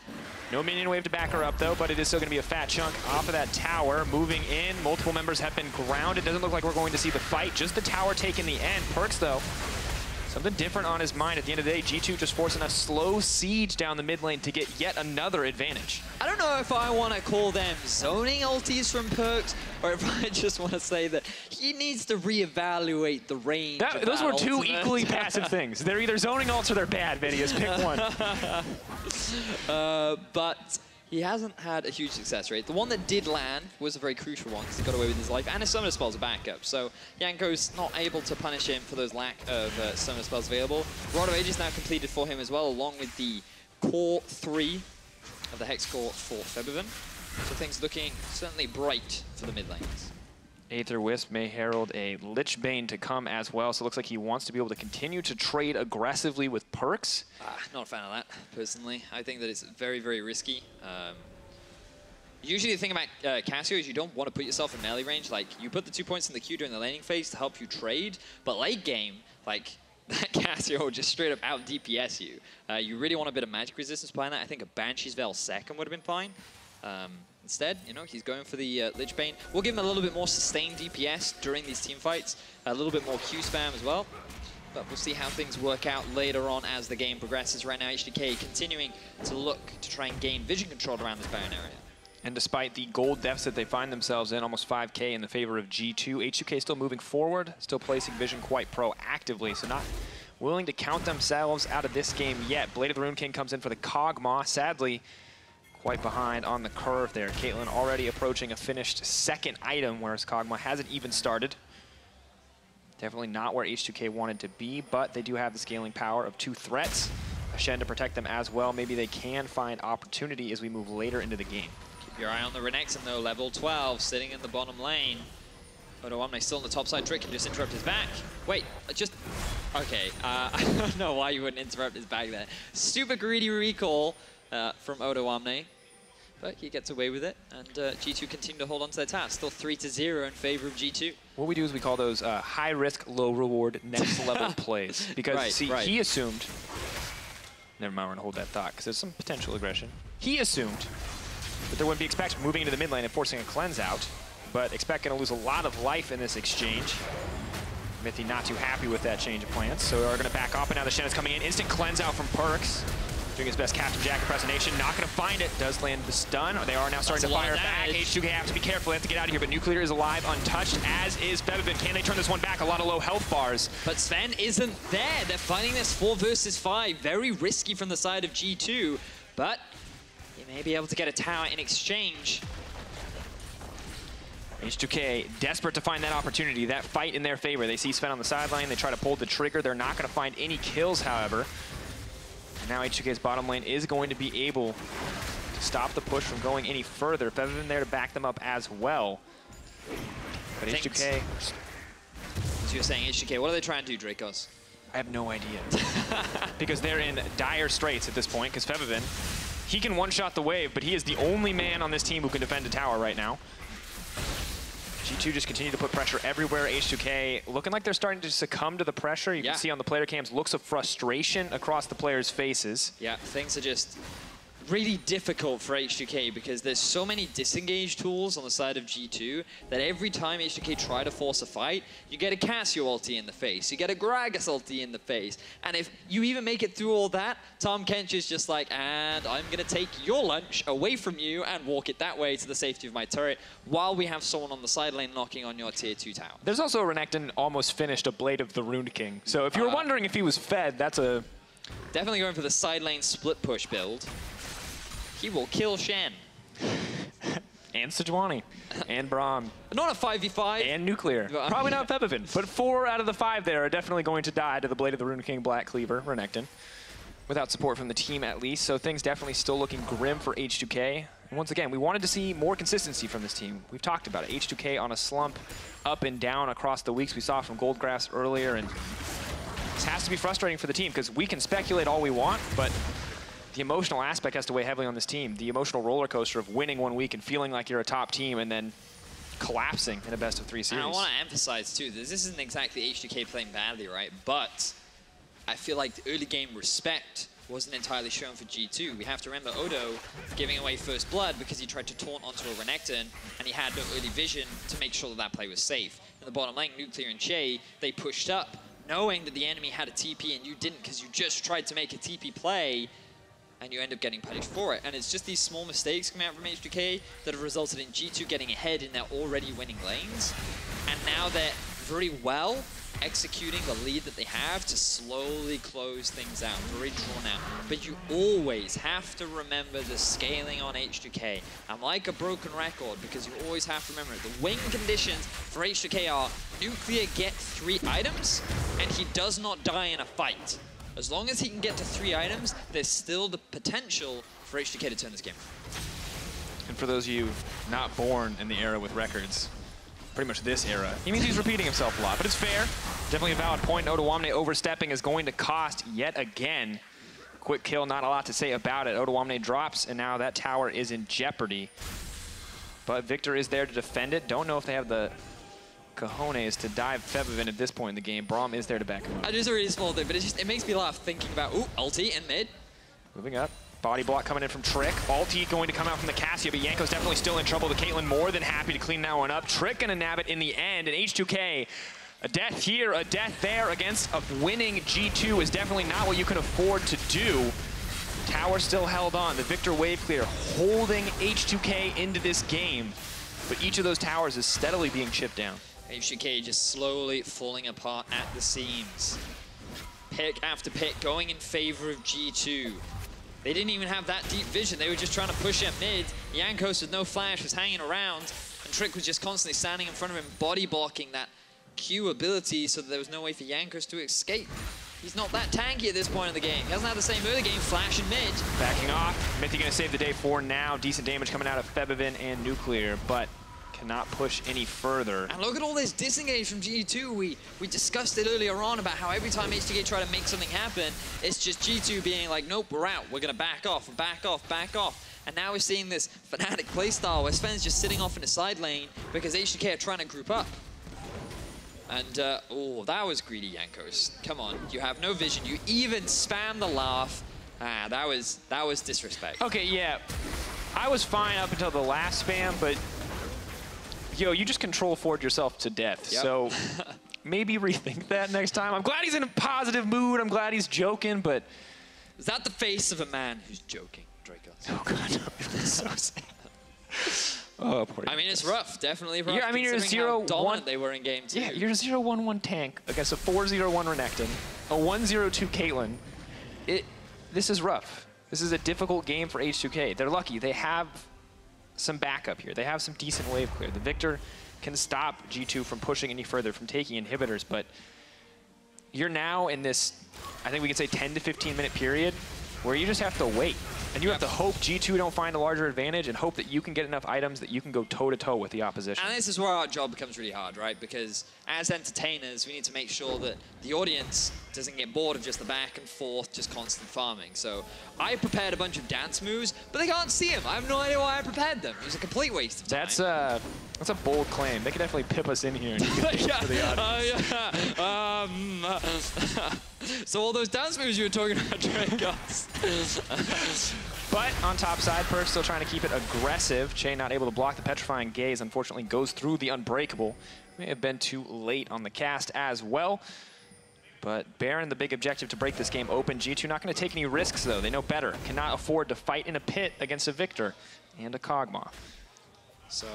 [SPEAKER 1] No minion wave to back her up, though, but it is still going to be a fat chunk off of that tower. Moving in, multiple members have been grounded. Doesn't look like we're going to see the fight. Just the tower taking the end. Perkz, though, something different on his mind. At the end of the day, G2 just forcing a slow siege down the mid lane to get yet another advantage.
[SPEAKER 2] I don't know if I want to call them zoning ultis from Perkz, or if I just want to say that he needs to reevaluate the range.
[SPEAKER 1] Those were two equally passive things. They're either zoning ults or they're bad, Vidius. Pick one.
[SPEAKER 2] But he hasn't had a huge success rate. The one that did land was a very crucial one because he got away with his life, and his summoner spell's a backup. So Yanko's not able to punish him for those lack of summoner spells available. Rod of Ages now completed for him as well, along with the core 3 of the Hex core for Febiven. So things looking certainly bright for the mid lanes.
[SPEAKER 1] Aether Wisp may herald a Lich Bane to come as well, so it looks like he wants to be able to continue to trade aggressively with Perkz.
[SPEAKER 2] Not a fan of that, personally. I think that it's very, very risky. Usually the thing about Cassio is you don't want to put yourself in melee range. Like, you put the 2 points in the queue during the laning phase to help you trade, but late game, like, that Cassio will just straight up out DPS you. You really want a bit of magic resistance behind that. I think a Banshee's Veil second would have been fine. Instead, you know, he's going for the Lich Bane. We'll give him a little bit more sustained DPS during these team fights, a little bit more Q spam as well. But we'll see how things work out later on as the game progresses. Right now, HDK continuing to look to try and gain vision control around this Baron area.
[SPEAKER 1] And despite the gold deficit they find themselves in, almost 5K in the favor of G2, HDK still moving forward, still placing vision quite proactively, so not willing to count themselves out of this game yet. Blade of the Rune King comes in for the Kog'Maw, sadly quite behind on the curve there. Caitlyn already approaching a finished second item, whereas Kog'Maw hasn't even started. Definitely not where H2K wanted to be, but they do have the scaling power of 2 threats. A Shen to protect them as well. Maybe they can find opportunity as we move later into the game.
[SPEAKER 2] Keep your eye on the Renekton though, level 12, sitting in the bottom lane. odoamne still on the top side. Trick can just interrupt his back. Wait, okay, I don't know why you wouldn't interrupt his back there. Super greedy recall from odoamne. But he gets away with it, and G2 continue to hold on to their task. Still 3-0 in favor of G2.
[SPEAKER 1] What we do is we call those high-risk, low-reward, next-level plays. Because, he assumed... Never mind, we're going to hold that thought, because there's some potential aggression. He assumed that there wouldn't be expect moving into the mid lane and forcing a cleanse out, but expect going to lose a lot of life in this exchange. Mithy not too happy with that change of plans, so they're going to back off, and now the Shen is coming in. Instant cleanse out from Perkz. Doing his best Captain Jack impersonation, not going to find it. Does land the stun. They are now starting to fire back. H2K have to be careful. They have to get out of here, but Nuclear is alive, untouched, as is Febiven. Can they turn this one back? A lot of low health bars.
[SPEAKER 2] But Sven isn't there. They're fighting this 4 versus 5. Very risky from the side of G2, but he may be able to get a tower in exchange.
[SPEAKER 1] H2K desperate to find that opportunity, that fight in their favor. They see Sven on the sideline. They try to pull the trigger. They're not going to find any kills, however. Now H2K's bottom lane is going to be able to stop the push from going any further. Febiven there to back them up as well. But H2K...
[SPEAKER 2] So you're saying H2K, what are they trying to do, Dracos?
[SPEAKER 1] I have no idea. Because they're in dire straits at this point, because Febiven, he can one-shot the wave, but he is the only man on this team who can defend a tower right now. G2 just continue to put pressure everywhere. H2K looking like they're starting to succumb to the pressure. You can see on the player cams looks of frustration across the players' faces.
[SPEAKER 2] Yeah, things are just really difficult for H2K because there's so many disengage tools on the side of G2 that every time H2K try to force a fight, you get a Cassio ulti in the face, you get a Gragas ulti in the face, and if you even make it through all that, Tahm Kench is just like, and I'm gonna take your lunch away from you and walk it that way to the safety of my turret, while we have someone on the side lane knocking on your tier 2 tower.
[SPEAKER 1] There's also a Renekton almost finished a Blade of the Rune King, so if you were wondering if he was fed, that's a...
[SPEAKER 2] Definitely going for the side lane split push build. He will kill Shen.
[SPEAKER 1] And Sejuani. And Braum.
[SPEAKER 2] Not a 5v5.
[SPEAKER 1] And Nuclear. Probably not Febiven. But 4 out of the 5 there are definitely going to die to the Blade of the Rune King Black Cleaver, Renekton. Without support from the team at least. So things definitely still looking grim for H2K. Once again, we wanted to see more consistency from this team. We've talked about it. H2K on a slump, up and down across the weeks we saw from Goldgrass earlier, and this has to be frustrating for the team because we can speculate all we want, but the emotional aspect has to weigh heavily on this team. The emotional roller coaster of winning one week and feeling like you're a top team and then collapsing in a best-of-3 series.
[SPEAKER 2] And I want to emphasize, too, that this isn't exactly H2K playing badly, right? But I feel like the early game respect wasn't entirely shown for G2. We have to remember Odo giving away first blood because he tried to taunt onto a Renekton and he had no early vision to make sure that that play was safe. In the bottom lane, Nuclear and Che, they pushed up knowing that the enemy had a TP and you didn't because you just tried to make a TP play and you end up getting punished for it. And it's just these small mistakes coming out from H2K that have resulted in G2 getting ahead in their already winning lanes. And now they're very well executing the lead that they have to slowly close things out, very drawn out. But you always have to remember the scaling on H2K. I'm like a broken record because you always have to remember the win conditions for H2K are Nuclear get 3 items and he does not die in a fight. As long as he can get to 3 items, there's still the potential for H2K to turn this game.
[SPEAKER 1] And for those of you not born in the era with records, pretty much this era, he means he's repeating himself a lot, but it's fair. Definitely a valid point. Odoamne overstepping is going to cost yet again. Quick kill, not a lot to say about it. Odoamne drops, and now that tower is in jeopardy. But Victor is there to defend it. Don't know if they have the cojones to dive Febiven at this point in the game. Braum is there to back him up.
[SPEAKER 2] Just a really small thing, but it makes me laugh thinking about, ooh, ulti in mid.
[SPEAKER 1] Moving up. Body block coming in from Trick. Ulti going to come out from the Cassia, but Jankos definitely still in trouble. The Caitlyn more than happy to clean that one up. Trick gonna nab it in the end, and H2K, a death here, a death there against a winning G2 is definitely not what you can afford to do. Tower still held on. The Victor wave clear holding H2K into this game, but each of those towers is steadily being chipped down.
[SPEAKER 2] H2K just slowly falling apart at the seams. Pick after pick going in favor of G2. They didn't even have that deep vision. They were just trying to push at mid. Jankos with no flash was hanging around, and Trick was just constantly standing in front of him, body blocking that Q ability so that there was no way for Jankos to escape. He's not that tanky at this point in the game. He hasn't had the same early game, flash and mid.
[SPEAKER 1] Backing off. Mithy gonna save the day for now. Decent damage coming out of Febiven and Nuclear, but cannot push any further.
[SPEAKER 2] And look at all this disengage from G2. We discussed it earlier on about how every time H2K try to make something happen, it's just G2 being like, nope, we're out. We're gonna back off, back off, back off. And now we're seeing this Fnatic playstyle where Sven's just sitting off in the side lane because H2K are trying to group up. And, oh, that was greedy, Jankos. Come on, you have no vision. You even spam the laugh. Ah, that was disrespect.
[SPEAKER 1] Okay, yeah. I was fine up until the last spam, but yo, you just control forward yourself to death. Yep. So maybe rethink that next time. I'm glad he's in a positive mood. I'm glad he's joking, but
[SPEAKER 2] is that the face of a man who's joking, Draco?
[SPEAKER 1] Oh God, no. It's so sad. Oh, poor
[SPEAKER 2] I mean, it's rough, definitely rough.
[SPEAKER 1] Yeah, I mean, you're a 0-1.
[SPEAKER 2] They were in game 2.
[SPEAKER 1] Yeah, you're a 0-1-1 tank against a 4-0-1 Renekton, a 1-0-2 Caitlyn. This is rough. This is a difficult game for H2K. They're lucky. They have some backup here. They have some decent wave clear. The Victor can stop G2 from pushing any further, from taking inhibitors, but you're now in this, I think we can say 10 to 15 minute period where you just have to wait. And you have to hope G2 don't find a larger advantage and hope that you can get enough items that you can go toe-to-toe with the opposition.
[SPEAKER 2] And this is where our job becomes really hard, right? Because as entertainers, we need to make sure that the audience doesn't get bored of just the back and forth, just constant farming. So I prepared a bunch of dance moves, but they can't see them. I have no idea why I prepared them. It was a complete waste of time.
[SPEAKER 1] That's a bold claim. They could definitely pip us in here and yeah. For the audience.
[SPEAKER 2] So all those dance moves you were talking about, Dragos.
[SPEAKER 1] But on top side, Perk still trying to keep it aggressive. Che not able to block the Petrifying Gaze, unfortunately goes through the Unbreakable. May have been too late on the cast as well. But Baron, the big objective to break this game open. G2 not going to take any risks, though. They know better. Cannot afford to fight in a pit against a Victor and a Kog'Maw.
[SPEAKER 2] So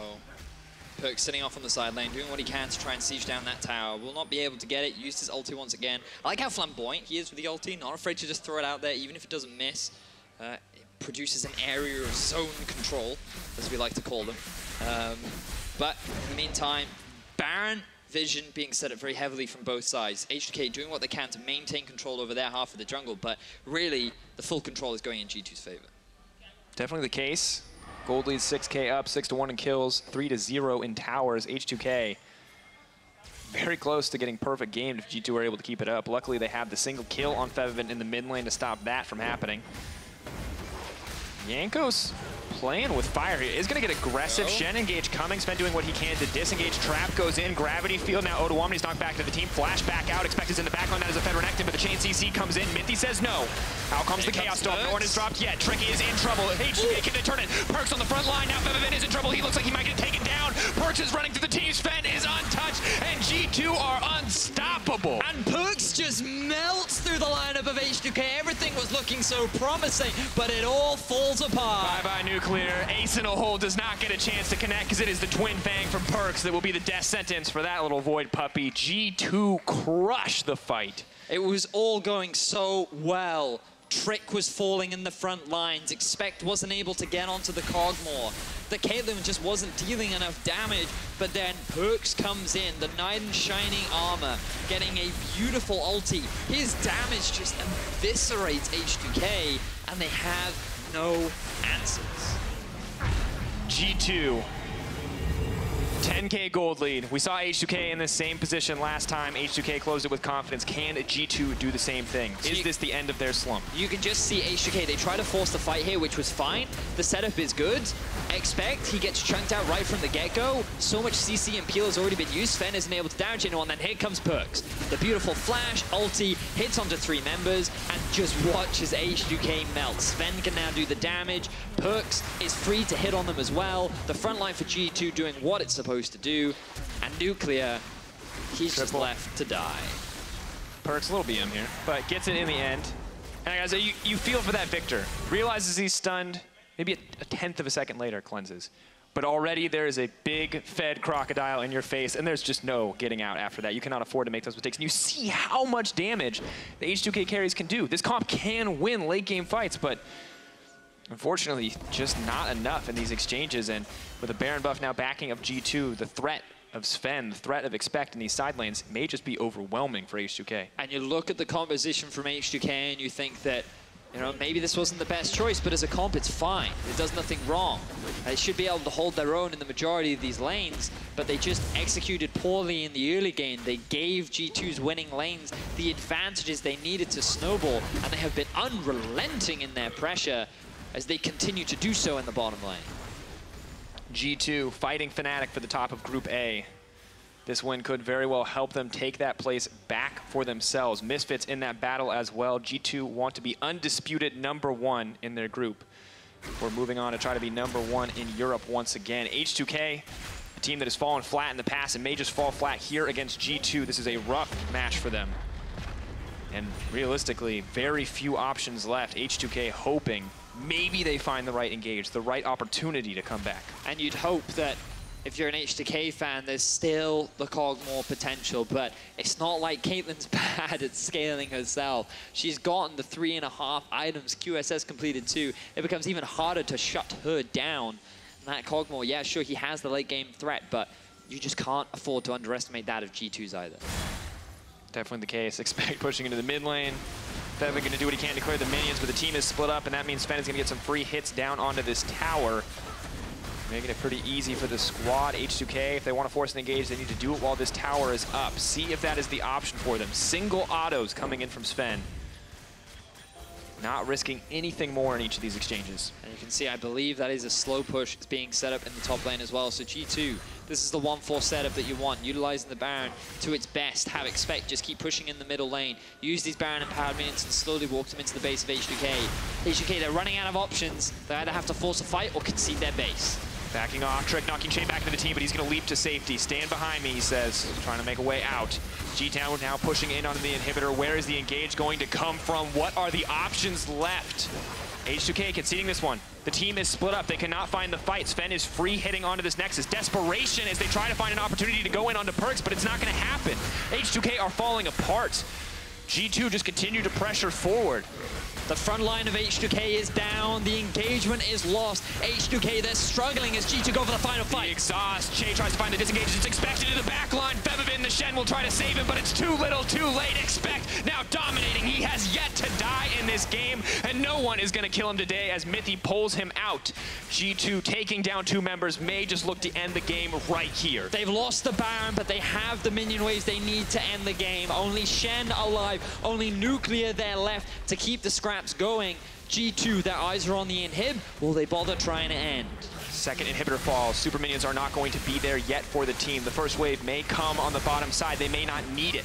[SPEAKER 2] Perk sitting off on the side lane, doing what he can to try and siege down that tower. Will not be able to get it. Used his ulti once again. I like how flamboyant he is with the ulti. Not afraid to just throw it out there, even if it doesn't miss. It produces an area of zone control, as we like to call them. But in the meantime, Baron vision being set up very heavily from both sides. H2K doing what they can to maintain control over their half of the jungle, but really the full control is going in G2's favor.
[SPEAKER 1] Definitely the case. Gold leads 6K up, 6-1 in kills, 3-0 in towers. H2K very close to getting perfect game if G2 were able to keep it up. Luckily, they have the single kill on Febiven in the mid lane to stop that from happening. Jankos playing with fire here. Is going to get aggressive. Shen engage coming. Sven doing what he can to disengage. Trap goes in. Gravity field. Now Odoamne's knocked back to the team. Flash back out. Expected's in the backline. That is a Fed Renekton, but the chain CC comes in. Mithy says no. Out comes the Chaos Storm. No one is dropped yet. Tricky is in trouble. H2K, can they turn it? Perkz on the front line. Now Febiven is in trouble. He looks like he might get taken down. Perkz is running through the team. Sven is untouched, and G2 are unstoppable.
[SPEAKER 2] And Perkz just melts through the lineup of H2K. Everything was looking so promising, but it all falls apart.
[SPEAKER 1] Bye-bye, Nuclear. Ace in a hole does not get a chance to connect because it is the Twin Fang from Perkz that will be the death sentence for that little Void puppy. G2 crushed the fight.
[SPEAKER 2] It was all going so well. Trick was falling in the front lines. Expect wasn't able to get onto the Kog'Maw. The Caitlyn just wasn't dealing enough damage, but then Perkz comes in, the Knight in Shining Armor, getting a beautiful ulti. His damage just eviscerates H2K, and they have no answers.
[SPEAKER 1] G2, 10K gold lead. We saw H2K in the same position last time. H2K closed it with confidence. Can G2 do the same thing? Is this the end of their slump?
[SPEAKER 2] You can just see H2K, they try to force the fight here, which was fine. The setup is good. Expect, he gets chunked out right from the get-go. So much CC and peel has already been used. Sven isn't able to damage anyone, then here comes Perkz. The beautiful flash, ulti, hits onto 3 members, and just watches H2K melt. Sven can now do the damage. Perkz is free to hit on them as well. The front line for G2 doing what it's supposed to do. And Nuclear, he's just left to die.
[SPEAKER 1] Perkz, a little BM here, but gets it in the end. And guys, you feel for that Victor. Realizes he's stunned. Maybe a 1/10 of a second later, cleanses. But already there is a big fed crocodile in your face, and there's just no getting out after that. You cannot afford to make those mistakes. And you see how much damage the H2K carries can do. This comp can win late game fights, but unfortunately, just not enough in these exchanges. And with a Baron buff now backing up G2, the threat of Sven, the threat of Expect in these side lanes may just be overwhelming for H2K.
[SPEAKER 2] And you look at the composition from H2K and you think that, you know, maybe this wasn't the best choice, but as a comp, it's fine. It does nothing wrong. They should be able to hold their own in the majority of these lanes, but they just executed poorly in the early game. They gave G2's winning lanes the advantages they needed to snowball, and they have been unrelenting in their pressure as they continue to do so in the bottom lane.
[SPEAKER 1] G2 fighting Fnatic for the top of Group A. This win could very well help them take that place back for themselves. Misfits in that battle as well. G2 want to be undisputed #1 in their group. We're moving on to try to be #1 in Europe once again. H2K, a team that has fallen flat in the past and may just fall flat here against G2. This is a rough match for them. And realistically, very few options left. H2K hoping maybe they find the right engage, the right opportunity to come back.
[SPEAKER 2] And you'd hope that if you're an H2K fan, there's still the Kog'Maw potential, but it's not like Caitlyn's bad at scaling herself. She's gotten the 3.5 items, QSS completed 2. It becomes even harder to shut her down. And that Kog'Maw, yeah, sure, he has the late game threat, but you just can't afford to underestimate that of G2's either.
[SPEAKER 1] Definitely the case. Expect pushing into the mid lane. Definitely going to do what he can to clear the minions, but the team is split up, and that means Sven is going to get some free hits down onto this tower. Making it pretty easy for the squad. H2K, if they want to force an engage, they need to do it while this tower is up. See if that is the option for them. Single autos coming in from Sven. Not risking anything more in each of these exchanges.
[SPEAKER 2] And you can see, I believe that is a slow push. It's being set up in the top lane as well. So G2, this is the 1-4 setup that you want. Utilizing the Baron to its best. Have Expect just keep pushing in the middle lane. Use these Baron empowered minions and slowly walk them into the base of H2K. H2K, they're running out of options. They either have to force a fight or concede their base.
[SPEAKER 1] Backing off, Trick knocking Chain back into the team, but he's going to leap to safety. Stand behind me, he says, trying to make a way out. G-Town now pushing in on the inhibitor. Where is the engage going to come from? What are the options left? H2K conceding this one. The team is split up. They cannot find the fight. Sven is free hitting onto this Nexus. Desperation as they try to find an opportunity to go in onto Perkz, but it's not going to happen. H2K are falling apart. G2 just continue to pressure forward.
[SPEAKER 2] The front line of H2K is down. The engagement is lost. H2K, they're struggling as G2 go for the final fight.
[SPEAKER 1] The exhaust. Che tries to find the disengage. It's expected in the back line. Febiven, the Shen will try to save him, but it's too little, too late. Expect now dominating. He has yet to die in this game, and no one is going to kill him today as Mithy pulls him out. G2 taking down 2 members may just look to end the game right here.
[SPEAKER 2] They've lost the Baron, but they have the minion waves they need to end the game. Only Shen alive. Only Nuclear there left to keep the scraps going. G2, their eyes are on the inhib. Will they bother trying to end?
[SPEAKER 1] Second inhibitor falls. Super minions are not going to be there yet for the team. The first wave may come on the bottom side. They may not need it.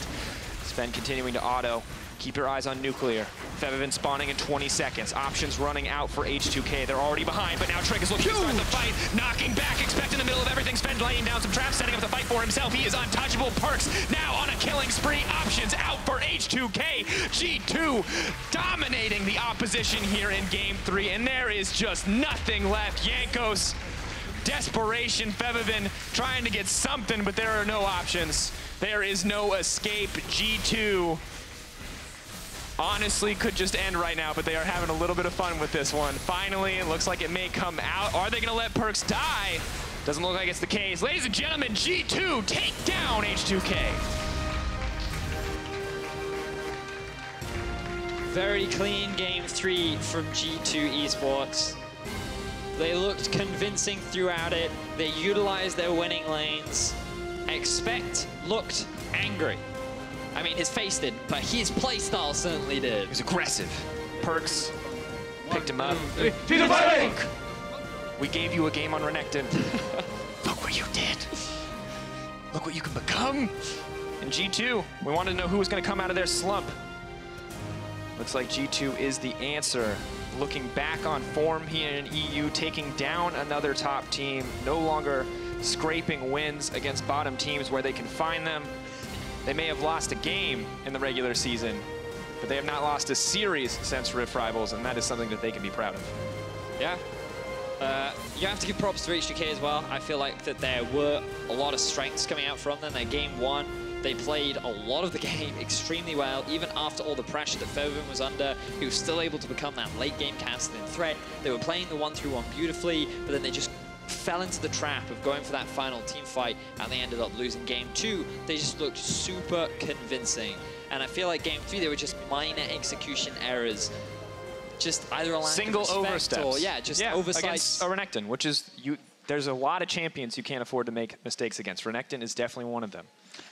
[SPEAKER 1] Sven continuing to auto. Keep your eyes on Nuclear. Febiven spawning in 20 seconds. Options running out for H2K. They're already behind, but now Trick is looking to start the fight. Knocking back, expect in the middle of everything. Sven laying down some traps, setting up the fight for himself. He is untouchable. Perkz now on a killing spree. Options out for H2K. G2 dominating the opposition here in Game 3, and there is just nothing left. Jankos, desperation. Febiven trying to get something, but there are no options. There is no escape. G2 honestly could just end right now, but they are having a little bit of fun with this one. Finally, it looks like it may come out. Are they going to let Perkz die? Doesn't look like it's the case. Ladies and gentlemen, G2 take down H2K.
[SPEAKER 2] Very clean Game 3 from G2 Esports. They looked convincing throughout it. They utilized their winning lanes. Expect looked angry. I mean, his face didn't, but his playstyle certainly did.
[SPEAKER 1] He was aggressive. Perkz picked him up. We gave you a game on Renekton. Look what you did. Look what you can become. And G2, we wanted to know who was going to come out of their slump. Looks like G2 is the answer. Looking back on form here in EU, taking down another top team, no longer scraping wins against bottom teams where they can find them. They may have lost a game in the regular season, but they have not lost a series since Rift Rivals, and that is something that they can be proud of.
[SPEAKER 2] Yeah. You have to give props to H2K as well. I feel like that there were a lot of strengths coming out from them. Their Game 1, they played a lot of the game extremely well, even after all the pressure that Febiven was under. He was still able to become that late game casting threat. They were playing the 1-3-1 beautifully, but then they just fell into the trap of going for that final team fight, and they ended up losing Game 2. They just looked super convincing. And I feel like Game 3, they were just minor execution errors. Just either a lack
[SPEAKER 1] single
[SPEAKER 2] of respect
[SPEAKER 1] oversteps.
[SPEAKER 2] Or, yeah, just oversights.
[SPEAKER 1] Against a Renekton, which is, there's a lot of champions you can't afford to make mistakes against. Renekton is definitely one of them.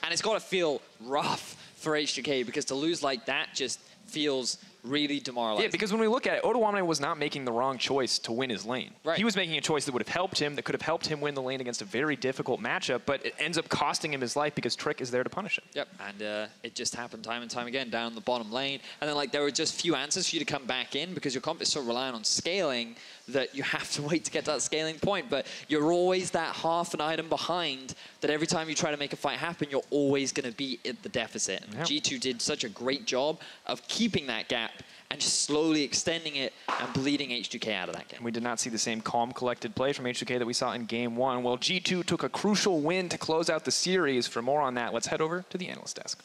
[SPEAKER 2] And it's got to feel rough for H2K, because to lose like that just feels really demoralizing.
[SPEAKER 1] Yeah, because when we look at it, Odoamne was not making the wrong choice to win his lane.
[SPEAKER 2] Right.
[SPEAKER 1] He was making a choice that would have helped him, that could have helped him win the lane against a very difficult matchup, but it ends up costing him his life because Trick is there to punish him.
[SPEAKER 2] Yep, and it just happened time and time again down the bottom lane. And then, like, there were just few answers for you to come back in because your comp is so reliant on scaling that you have to wait to get to that scaling point. But you're always that half an item behind that every time you try to make a fight happen, you're always going to be at the deficit. Yep. G2 did such a great job of keeping that gap and just slowly extending it and bleeding H2K out of that game.
[SPEAKER 1] We did not see the same calm, collected play from H2K that we saw in Game 1. Well, G2 took a crucial win to close out the series. For more on that, let's head over to the analyst desk.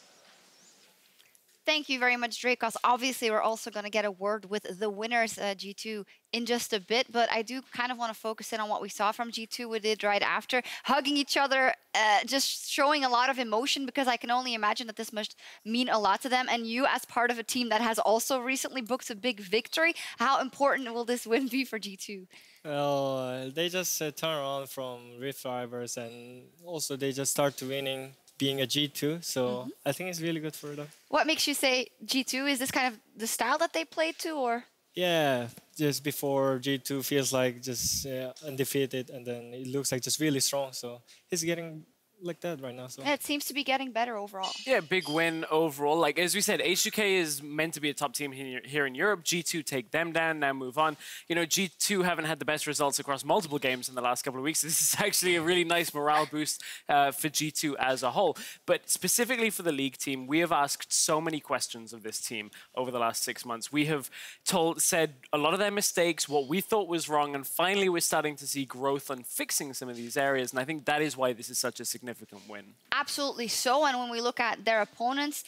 [SPEAKER 3] Thank you very much, Dracos. Obviously, we're also going to get a word with the winners, G2, in just a bit, but I do kind of want to focus in on what we saw from G2. We did right after, hugging each other, just showing a lot of emotion, because I can only imagine that this must mean a lot to them. And you, as part of a team that has also recently booked a big victory, how important will this win be for G2?
[SPEAKER 4] Well, they just turn around from Rift Rivals, and also they just start to winning, being a G2, so I think it's really good for them.
[SPEAKER 3] What makes you say G2? Is this kind of the style that they play to, or?
[SPEAKER 4] Yeah, just before G2 feels like just undefeated, and then it looks like just really strong, so he's getting like that right now. So
[SPEAKER 3] yeah, it seems to be getting better overall.
[SPEAKER 5] Yeah, big win overall. Like, as we said, H2K is meant to be a top team here in Europe. G2 take them down, now move on. You know, G2 haven't had the best results across multiple games in the last couple of weeks. This is actually a really nice morale boost for G2 as a whole. But specifically for the league team, we have asked so many questions of this team over the last 6 months. We have said a lot of their mistakes, what we thought was wrong, and finally we're starting to see growth on fixing some of these areas. And I think that is why this is such a significant significant win.
[SPEAKER 3] Absolutely so. And when we look at their opponents,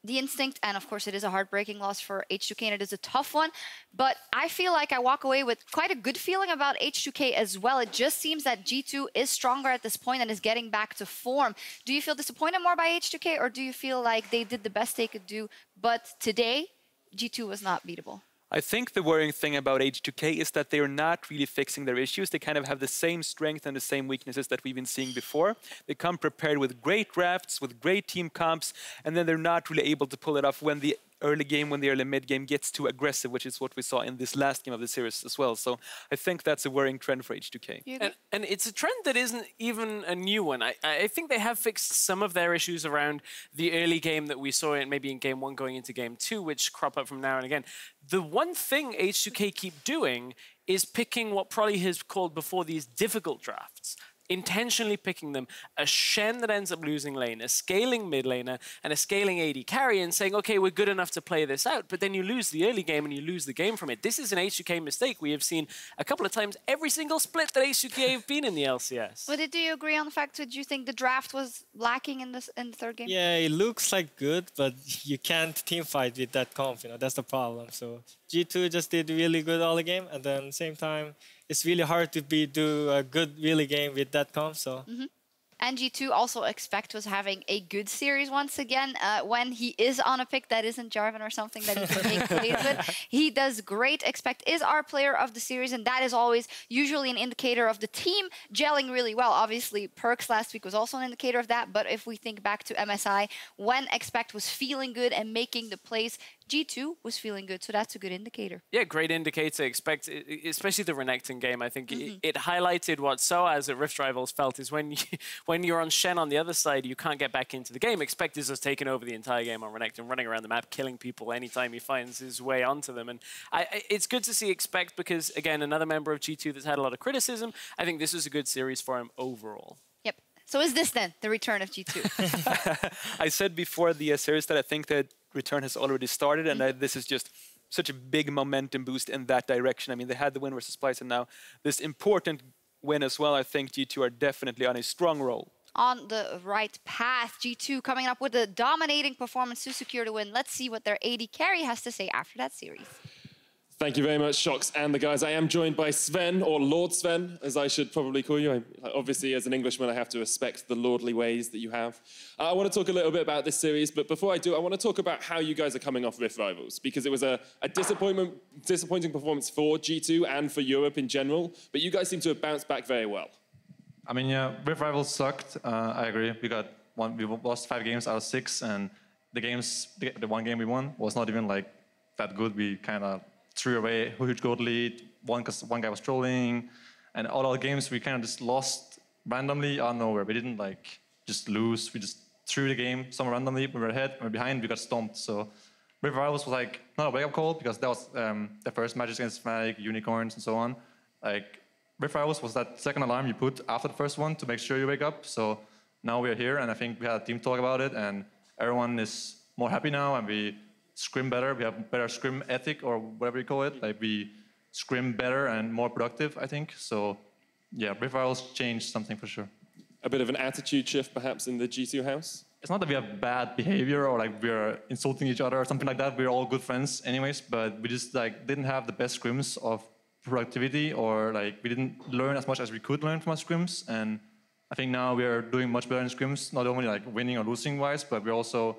[SPEAKER 3] the instinct, and of course it is a heartbreaking loss for H2K and it is a tough one, but I feel like I walk away with quite a good feeling about H2K as well. It just seems that G2 is stronger at this point and is getting back to form. Do you feel disappointed more by H2K, or do you feel like they did the best they could do, but today G2 was not beatable?
[SPEAKER 6] I think the worrying thing about H2K is that they're not really fixing their issues. They kind of have the same strength and the same weaknesses that we've been seeing before. They come prepared with great drafts, with great team comps, and then they're not really able to pull it off when the early game, when the early mid game gets too aggressive, which is what we saw in this last game of the series as well. So I think that's a worrying trend for H2K.
[SPEAKER 5] And it's a trend that isn't even a new one. I think they have fixed some of their issues around the early game that we saw maybe in game 1 going into game 2, which crop up from now and again. The one thing H2K keep doing is picking what Prolly has called before these difficult drafts. Intentionally picking them, a Shen that ends up losing lane, a scaling mid laner, and a scaling AD carry, and saying, okay, we're good enough to play this out, but then you lose the early game and you lose the game from it. This is an H2K mistake we have seen a couple of times every single split that H2K have been in the LCS.
[SPEAKER 3] But do you agree on the fact that you think the draft was lacking in the third game?
[SPEAKER 4] Yeah, it looks like good, but you can't team fight with that comp, that's the problem. So G2 just did really good all the game, and then at the same time, it's really hard to do a good really game with that comp. So.
[SPEAKER 3] And G2 also Expect was having a good series once again. When he is on a pick that isn't Jarvan or something that he can make plays with, he does great. Expect is our player of the series, and that is always usually an indicator of the team gelling really well. Obviously, Perkz last week was also an indicator of that, but if we think back to MSI, when Expect was feeling good and making the plays, G2 was feeling good, so that's a good indicator.
[SPEAKER 5] Yeah, great indicator. Expect, especially the Renekton game, I think it highlighted what Soaz at Rift Rivals felt is when you're on Shen on the other side, you can't get back into the game. Expect is just taking over the entire game on Renekton, running around the map, killing people anytime he finds his way onto them. And it's good to see Expect because, again, another member of G2 that's had a lot of criticism. I think this is a good series for him overall.
[SPEAKER 3] Yep. So is this then the return of G2?
[SPEAKER 6] I said before the series that I think that return has already started, and this is just such a big momentum boost in that direction. I mean, they had the win versus Splyce, and now this important win as well. I think G2 are definitely on a strong roll.
[SPEAKER 3] On the right path, G2 coming up with a dominating performance to secure the win. Let's see what their AD carry has to say after that series.
[SPEAKER 7] Thank you very much, Shox and the guys. I am joined by Sven, or Lord Sven, as I should probably call you. Obviously, as an Englishman, I have to respect the lordly ways that you have. I want to talk a little bit about this series, but before I do, I want to talk about how you guys are coming off Rift Rivals, because it was a disappointing performance for G2 and for Europe in general, but you guys seem to have bounced back very well.
[SPEAKER 8] I mean, yeah, Rift Rivals sucked. I agree. We lost 5 games out of 6, and the one game we won was not even like that good. We kind of threw away a huge gold lead, because one guy was trolling, and all our games we kind of just lost randomly out of nowhere. We didn't like just lose. We just threw the game somewhere randomly. We were ahead, we were behind, we got stomped. So Rift Rivals was like not a wake-up call, because that was the first matches against Fnatic, Unicorns, and so on. Like Rift Rivals was that second alarm you put after the first one to make sure you wake up. So now we're here, and I think we had a team talk about it, and everyone is more happy now, and we scrim better. We have better scrim ethic, or whatever you call it. Like we scrim better and more productive, I think. So yeah, Rift Rivals changed something for sure.
[SPEAKER 7] A bit of an attitude shift perhaps in the G2 house?
[SPEAKER 8] It's not that we have bad behavior or like we're insulting each other or something like that. We're all good friends anyways, but we just like didn't have the best scrims of productivity, or like we didn't learn as much as we could learn from our scrims. And I think now we are doing much better in scrims, not only like winning or losing wise, but we're also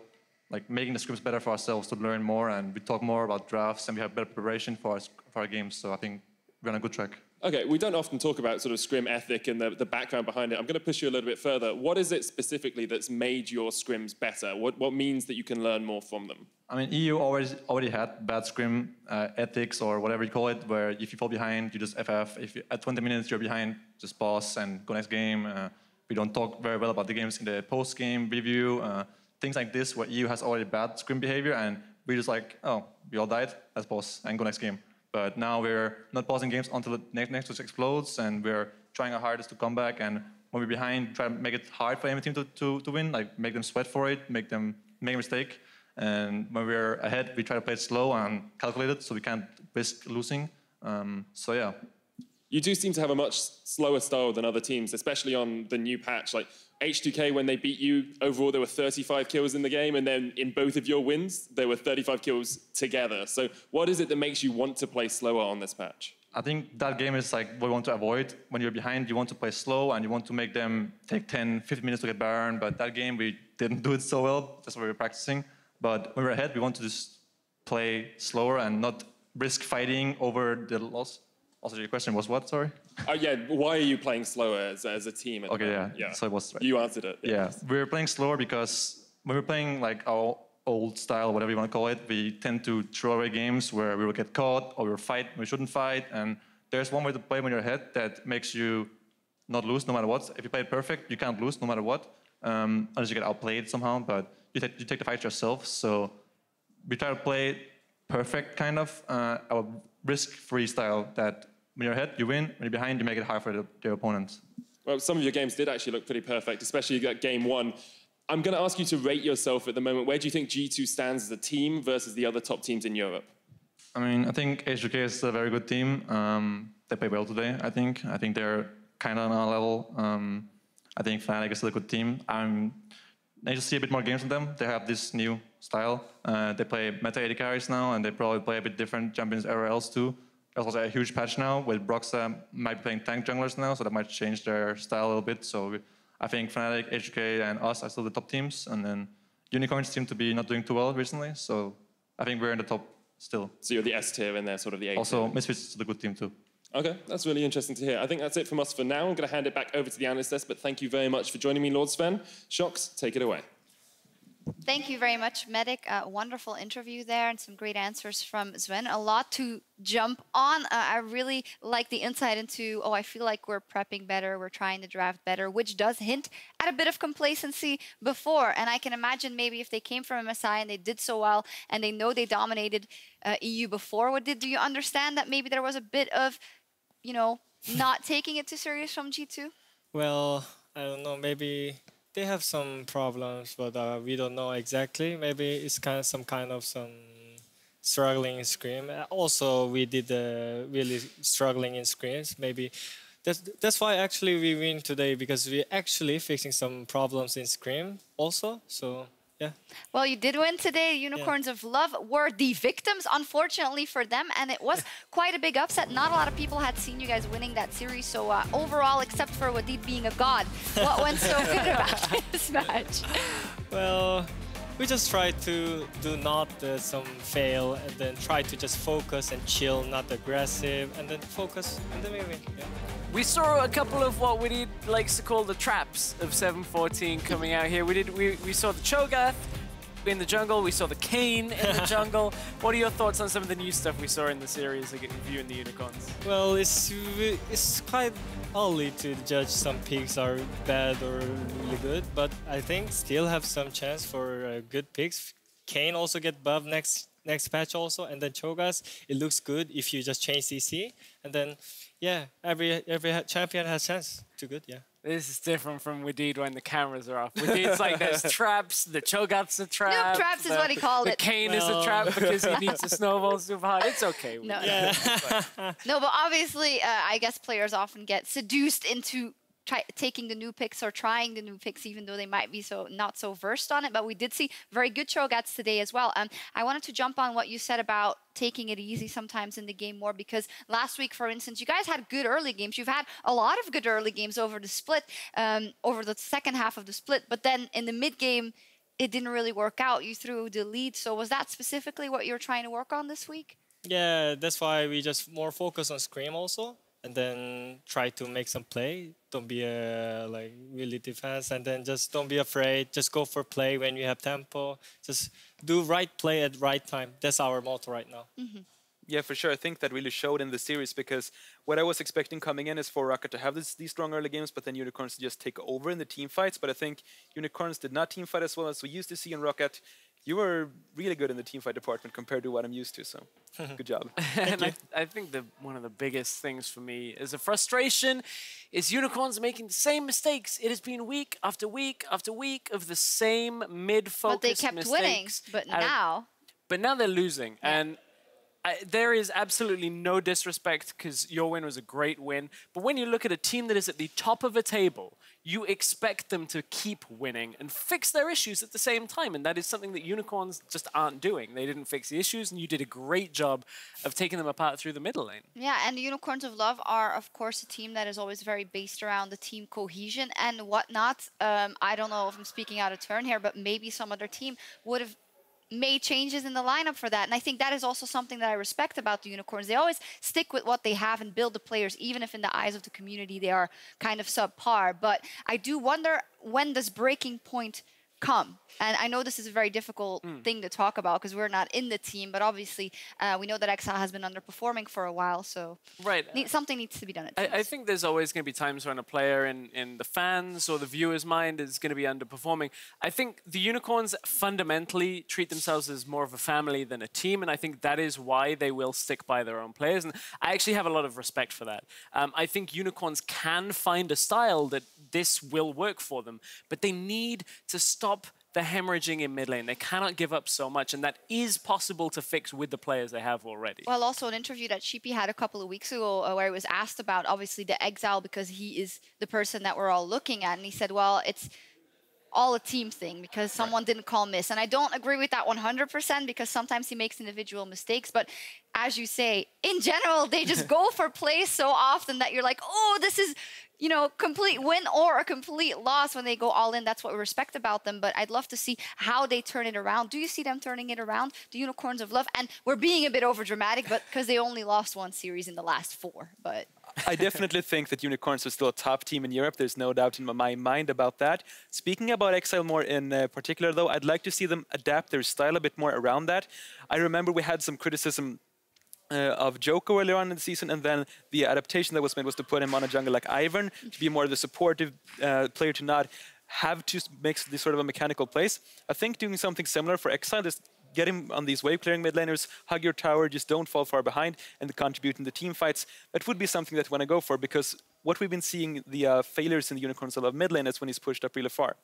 [SPEAKER 8] like making the scrims better for ourselves to learn more, and we talk more about drafts, and we have better preparation for our games. So I think we're on a good track.
[SPEAKER 7] Okay, we don't often talk about sort of scrim ethic and the background behind it. I'm going to push you a little bit further. What is it specifically that's made your scrims better? What means that you can learn more from them?
[SPEAKER 8] I mean, EU already had bad scrim ethics, or whatever you call it, where if you fall behind, you just FF. If you, at 20 minutes you're behind, just pause and go next game. We don't talk very well about the games in the post-game review. Things like this, where EU has already bad scrim behavior, and we're just like, oh, we all died, let's pause and go next game. But now we're not pausing games until the Nexus explodes, and we're trying our hardest to come back. And when we're behind, try to make it hard for any team to win, like make them sweat for it, make them make a mistake. And when we're ahead, we try to play it slow and calculated, so we can't risk losing. So yeah.
[SPEAKER 7] you do seem to have a much slower style than other teams, especially on the new patch. Like H2K, when they beat you, overall there were 35 kills in the game, and then in both of your wins, there were 35 kills together. So what is it that makes you want to play slower on this patch?
[SPEAKER 8] I think that game is like what we want to avoid. When you're behind, you want to play slow and you want to make them take 10, 15 minutes to get Baron. But that game, we didn't do it so well. That's what we were practicing. But when we're ahead, we want to just play slower and not risk fighting over the loss. Also, your question was what, sorry?
[SPEAKER 7] Yeah, why are you playing slower as a team?
[SPEAKER 8] Okay, yeah. So it was right.
[SPEAKER 7] You answered it.
[SPEAKER 8] Yeah, we're playing slower because when we're playing like our old style, whatever you want to call it, we tend to throw away games where we will get caught or we'll fight when we shouldn't fight. And there's one way to play when you're ahead that makes you not lose no matter what. If you play it perfect, you can't lose no matter what, unless you get outplayed somehow. But you take the fight yourself. So we try to play perfect, kind of, our risk-free style that when you're ahead, you win. When you're behind, you make it hard for the opponent.
[SPEAKER 7] Well, some of your games did actually look pretty perfect, especially that game one. I'm going to ask you to rate yourself at the moment. Where do you think G2 stands as a team versus the other top teams in Europe?
[SPEAKER 8] I mean, I think H2K is a very good team. They play well today, I think. I think they're kind of on our level. I think Fnatic is still a good team. I need to see a bit more games from them. They have this new style. They play meta AD carries now, and they probably play a bit different champions everywhere else too. There's also a huge patch now with Broxah might be playing tank junglers now, so that might change their style a little bit. So I think Fnatic, H2K, and us are still the top teams, and then Unicorns seem to be not doing too well recently, so I think we're in the top still.
[SPEAKER 7] So you're the S tier and they're sort of the A tier.
[SPEAKER 8] Also, Misfits is a good team too.
[SPEAKER 7] Okay, that's really interesting to hear. I think that's it from us for now. I'm going to hand it back over to the analyst desk, but thank you very much for joining me, Lord Sven. Shox, take it away.
[SPEAKER 3] Thank you very much, Medic. Wonderful interview there and some great answers from Sven. A lot to jump on. I really like the insight into, I feel like we're prepping better, we're trying to draft better, which does hint at a bit of complacency before. And I can imagine maybe if they came from MSI and they did so well and they know they dominated EU before, do you understand that maybe there was a bit of, not taking it too serious from G2?
[SPEAKER 4] Well, I don't know, maybe they have some problems, but we don't know exactly. Maybe it's some struggling in Scrim. Also, we did really struggling in Scrims. Maybe that's why actually we win today, because we're actually fixing some problems in Scrim also. So yeah.
[SPEAKER 3] Well, you did win today. Unicorns of Love were the victims, unfortunately for them, and it was quite a big upset. Not a lot of people had seen you guys winning that series, so overall, except for Wadid being a god, what went so good about this match?
[SPEAKER 4] Well, we just tried to do not some fail, and then try to just focus and chill, not aggressive, and then focus, and then we win. Yeah.
[SPEAKER 5] We saw a couple of what Wadid likes to call the traps of 714 coming out here. We saw the Cho'Gath in the jungle, we saw the Kayn in the jungle. What are your thoughts on some of the new stuff we saw in the series, like you and the Unicorns?
[SPEAKER 4] Well, it's quite early to judge some picks are bad or really good, but I think still have some chance for good picks. Kayn also get buffed next patch also, and then Cho'Gath, it looks good if you just change CC, and then yeah, every champion has chance to good, yeah.
[SPEAKER 5] This is different from Wadid when the cameras are off. Wadid's like, there's traps, the Cho'Gath's a trap.
[SPEAKER 3] Noob traps is what he called it.
[SPEAKER 5] The Kayn is a trap because he needs to snowball super hard. It's okay.
[SPEAKER 3] No, no, but obviously, I guess players often get seduced into taking the new picks or trying the new picks, even though they might be not so versed on it. But we did see very good Cho'Gaths today as well. I wanted to jump on what you said about taking it easy sometimes in the game more, because last week, for instance, you guys had good early games. You've had a lot of good early games over the split, over the second half of the split. But then in the mid game, it didn't really work out. You threw the lead. So was that specifically what you were trying to work on this week?
[SPEAKER 4] Yeah, that's why we just more focus on Scream also. And then try to make some play. Don't be like really defense, and then just don't be afraid. Just go for play when you have tempo. Just do right play at right time. That's our motto right now.
[SPEAKER 3] Mm-hmm.
[SPEAKER 6] Yeah, for sure. I think that really showed in the series, because what I was expecting coming in is for Rocket to have these strong early games, but then Unicorns to just take over in the team fights. But I think Unicorns did not team fight as well as we used to see in Rocket. You were really good in the teamfight department compared to what I'm used to, so good job.
[SPEAKER 5] And I think one of the biggest things for me is a frustration is Unicorns making the same mistakes. It has been week after week after week of the same mid-focused mistakes.
[SPEAKER 3] But they kept winning, but now...
[SPEAKER 5] But now they're losing. Yeah. And there is absolutely no disrespect because your win was a great win. But when you look at a team that is at the top of a table, you expect them to keep winning and fix their issues at the same time. And that is something that Unicorns just aren't doing. They didn't fix the issues, and you did a great job of taking them apart through the middle lane.
[SPEAKER 3] Yeah, and the Unicorns of Love are, of course, a team that is always very based around the team cohesion and whatnot. I don't know if I'm speaking out of turn here, but maybe some other team would have made changes in the lineup for that. And I think that is also something that I respect about the Unicorns. They always stick with what they have and build the players, even if in the eyes of the community they are kind of subpar. But I do wonder, when does breaking point come? And I know this is a very difficult thing to talk about because we're not in the team, but obviously we know that Exile has been underperforming for a while, so something needs to be done.
[SPEAKER 5] I think there's always going to be times when a player in the fans or the viewer's mind is going to be underperforming. I think the Unicorns fundamentally treat themselves as more of a family than a team, and I think that is why they will stick by their own players, and I actually have a lot of respect for that. I think Unicorns can find a style that this will work for them, but they need to stop the hemorrhaging in mid lane. They cannot give up so much, and that is possible to fix with the players they have already.
[SPEAKER 3] Well, also an interview that Sheepy had a couple of weeks ago where he was asked about, obviously, the Exile, because he is the person that we're all looking at, and he said, well, it's all a team thing because someone didn't call miss. And I don't agree with that 100% because sometimes he makes individual mistakes, but as you say, in general, they just go for plays so often that you're like, oh, this is, you know, complete win or a complete loss when they go all in. That's what we respect about them. But I'd love to see how they turn it around. Do you see them turning it around? The Unicorns of Love? And we're being a bit overdramatic, but because they only lost one series in the last 4. But
[SPEAKER 6] I definitely think that Unicorns are still a top team in Europe. There's no doubt in my mind about that. Speaking about Exile more in particular, though, I'd like to see them adapt their style a bit more around that. I remember we had some criticism of Joko earlier on in the season, and then the adaptation that was made was to put him on a jungle like Ivern, to be more of the supportive player, to not have to make this sort of a mechanical place. I think doing something similar for Exile, just get him on these wave-clearing mid laners, hug your tower, just don't fall far behind, and contribute in the team fights. That would be something that I want to go for, because what we've been seeing, the failures in the Unicorns of Love mid lane is when he's pushed up really far.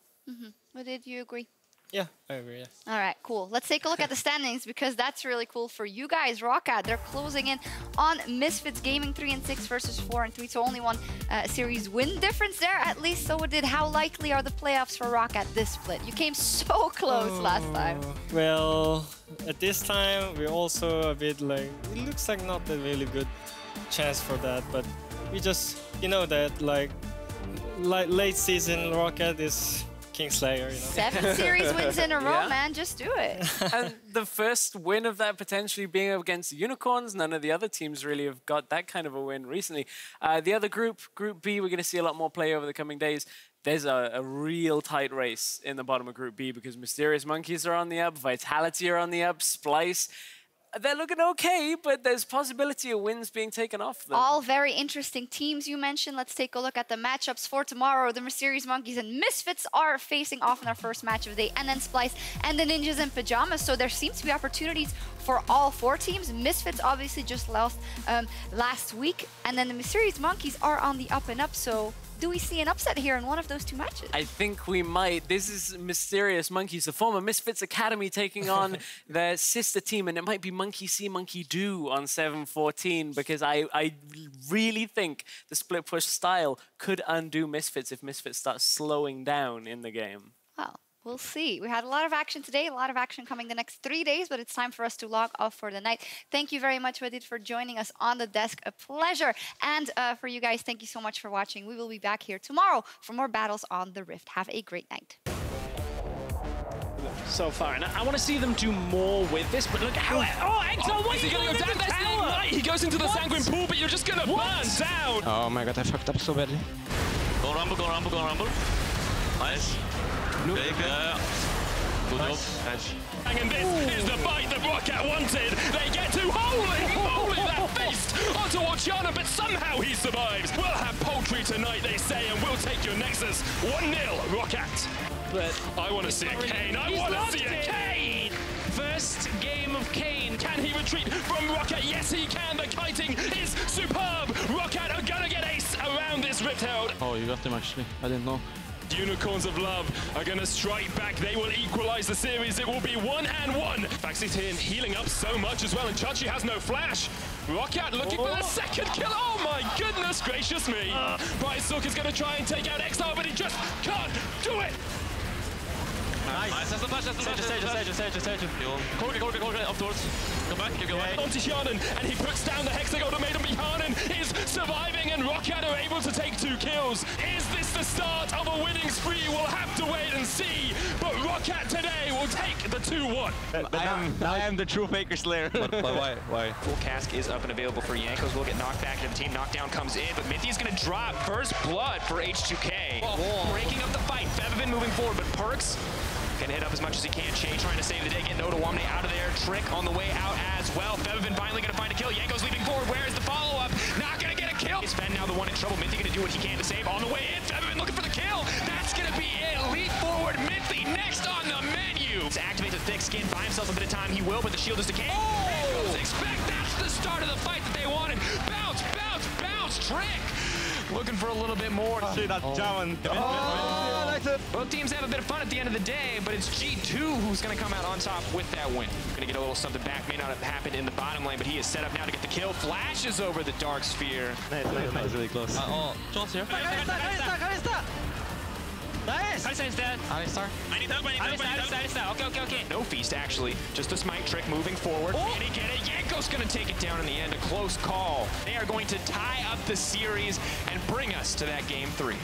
[SPEAKER 3] Well, did you agree?
[SPEAKER 4] Yeah, I agree, yeah.
[SPEAKER 3] All right, cool. Let's take a look at the standings because that's really cool for you guys. Roccat, they're closing in on Misfits Gaming 3-6 versus 4-3. So only one series win difference there, at least. So it did. How likely are the playoffs for Roccat this split? You came so close last time.
[SPEAKER 4] Well, at this time, we're also a bit like, it looks like not a really good chance for that. But we just, you know that like late season Roccat is Kingslayer, you know. 7 series
[SPEAKER 3] wins in a row, man. Just do it.
[SPEAKER 5] And the first win of that potentially being against the Unicorns. None of the other teams really have got that kind of a win recently. The other group, Group B, we're going to see a lot more play over the coming days. There's a real tight race in the bottom of Group B because Mysterious Monkeys are on the up, Vitality are on the up, Splyce. They're looking okay, but there's possibility of wins being taken off them.
[SPEAKER 3] All very interesting teams you mentioned. Let's take a look at the matchups for tomorrow. The Mysterious Monkeys and Misfits are facing off in their first match of the day, and then Splyce and the Ninjas in Pajamas. So there seems to be opportunities for all 4 teams. Misfits obviously just lost last week, and then the Mysterious Monkeys are on the up and up. So do we see an upset here in one of those 2 matches?
[SPEAKER 5] I think we might. This is Mysterious Monkeys, the former Misfits Academy, taking on their sister team, and it might be Monkey See, Monkey Do on 7-14, because I really think the split push style could undo Misfits if Misfits start slowing down in the game.
[SPEAKER 3] Well, we'll see. We had a lot of action today, a lot of action coming the next 3 days, but it's time for us to log off for the night. Thank you very much, Wadid, for joining us on the desk. A pleasure. And for you guys, thank you so much for watching. We will be back here tomorrow for more battles on the Rift. Have a great night.
[SPEAKER 1] So far, and I want to see them do more with this, but look at how... Oh, Exile, what
[SPEAKER 7] is he going to go down? Right, he goes into the Sanguine Pool, but you're just going to burn down.
[SPEAKER 1] Oh my god, I fucked up so badly.
[SPEAKER 9] Go rumble, go rumble, go rumble. Nice. Good job.
[SPEAKER 7] Nice. And this is the fight that Roccat wanted. They get to holy that feast onto Orchiana, but somehow he survives. We'll have poultry tonight, they say, and we'll take your Nexus 1-0, Roccat.
[SPEAKER 1] But
[SPEAKER 7] I want to see a Kayn. I want to see a Kayn.
[SPEAKER 1] First game of Kayn.
[SPEAKER 7] Can he retreat from Roccat? Yes, he can. The kiting is superb. Roccat are gonna get ace around this Rift Herald.
[SPEAKER 10] Oh, you got him actually. I didn't know.
[SPEAKER 7] Unicorns of Love are going to strike back. They will equalize the series. It will be 1-1. Faxi's here healing up so much as well, and Chachi has no flash. Roccat looking for the second kill. Oh my goodness gracious me. Brightsook is going to try and take out Exile, but he just can't do it.
[SPEAKER 9] Nice. That's the flash, Sage. Hold it afterwards. Come back, you go back.
[SPEAKER 7] Onto Hjarnan, and he puts down the Hex ultimatum, but Hjarnan is surviving, and Roccat are able to take 2 kills. Is this the start of a winning spree? We'll have to wait and see, but Roccat today will take the 2-1.
[SPEAKER 10] I am the true Faker Slayer.
[SPEAKER 9] But why?
[SPEAKER 1] Full cask is up and available for Jankos. Will get knocked back into the team. Knockdown comes in, but Mithy's going to drop first blood for H2K. Breaking up the fight. Febiven moving forward, but Perkz can hit up as much as he can. Shay trying to save the day, get Noda out of there. Trick on the way out as well. Febiven finally going to find a kill. Jankos leaping forward. Where is the follow-up? Not going to get a kill. Is Fen now the one in trouble? Mithy going to do what he can to save on the way in. Febiven looking for the kill. That's going to be it. Leap forward. Mithy next on the menu. To activate the thick skin, buy himself a bit of time. He will, but the shield is decaying. Oh! Expect that's the start of the fight that they wanted. Bounce, bounce, bounce. Trick. Looking for a little bit more. Both teams have a bit of fun at the end of the day, but it's G2 who's going to come out on top with that win. Going to get a little something back. May not have happened in the bottom lane, but he is set up now to get the kill. Flashes over the Dark Sphere.
[SPEAKER 10] That was really close.
[SPEAKER 9] John's here.
[SPEAKER 5] Nice! Alistar's dead.
[SPEAKER 9] Alistar. I need help.
[SPEAKER 5] Alistar. Okay.
[SPEAKER 1] No feast, actually. Just a smite trick moving forward. Can he get it? Jankos going to take it down in the end. A close call. They are going to tie up the series and bring us to that game 3.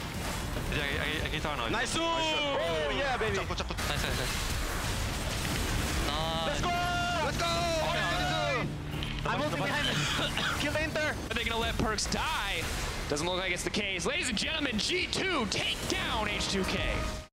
[SPEAKER 10] Nice! Oh, yeah, baby!
[SPEAKER 9] Nice.
[SPEAKER 10] Let's go! I'm moving behind him. Kill the Inter.
[SPEAKER 1] Are they going to let Perkz die? Doesn't look like it's the case. Ladies and gentlemen, G2 take down H2K.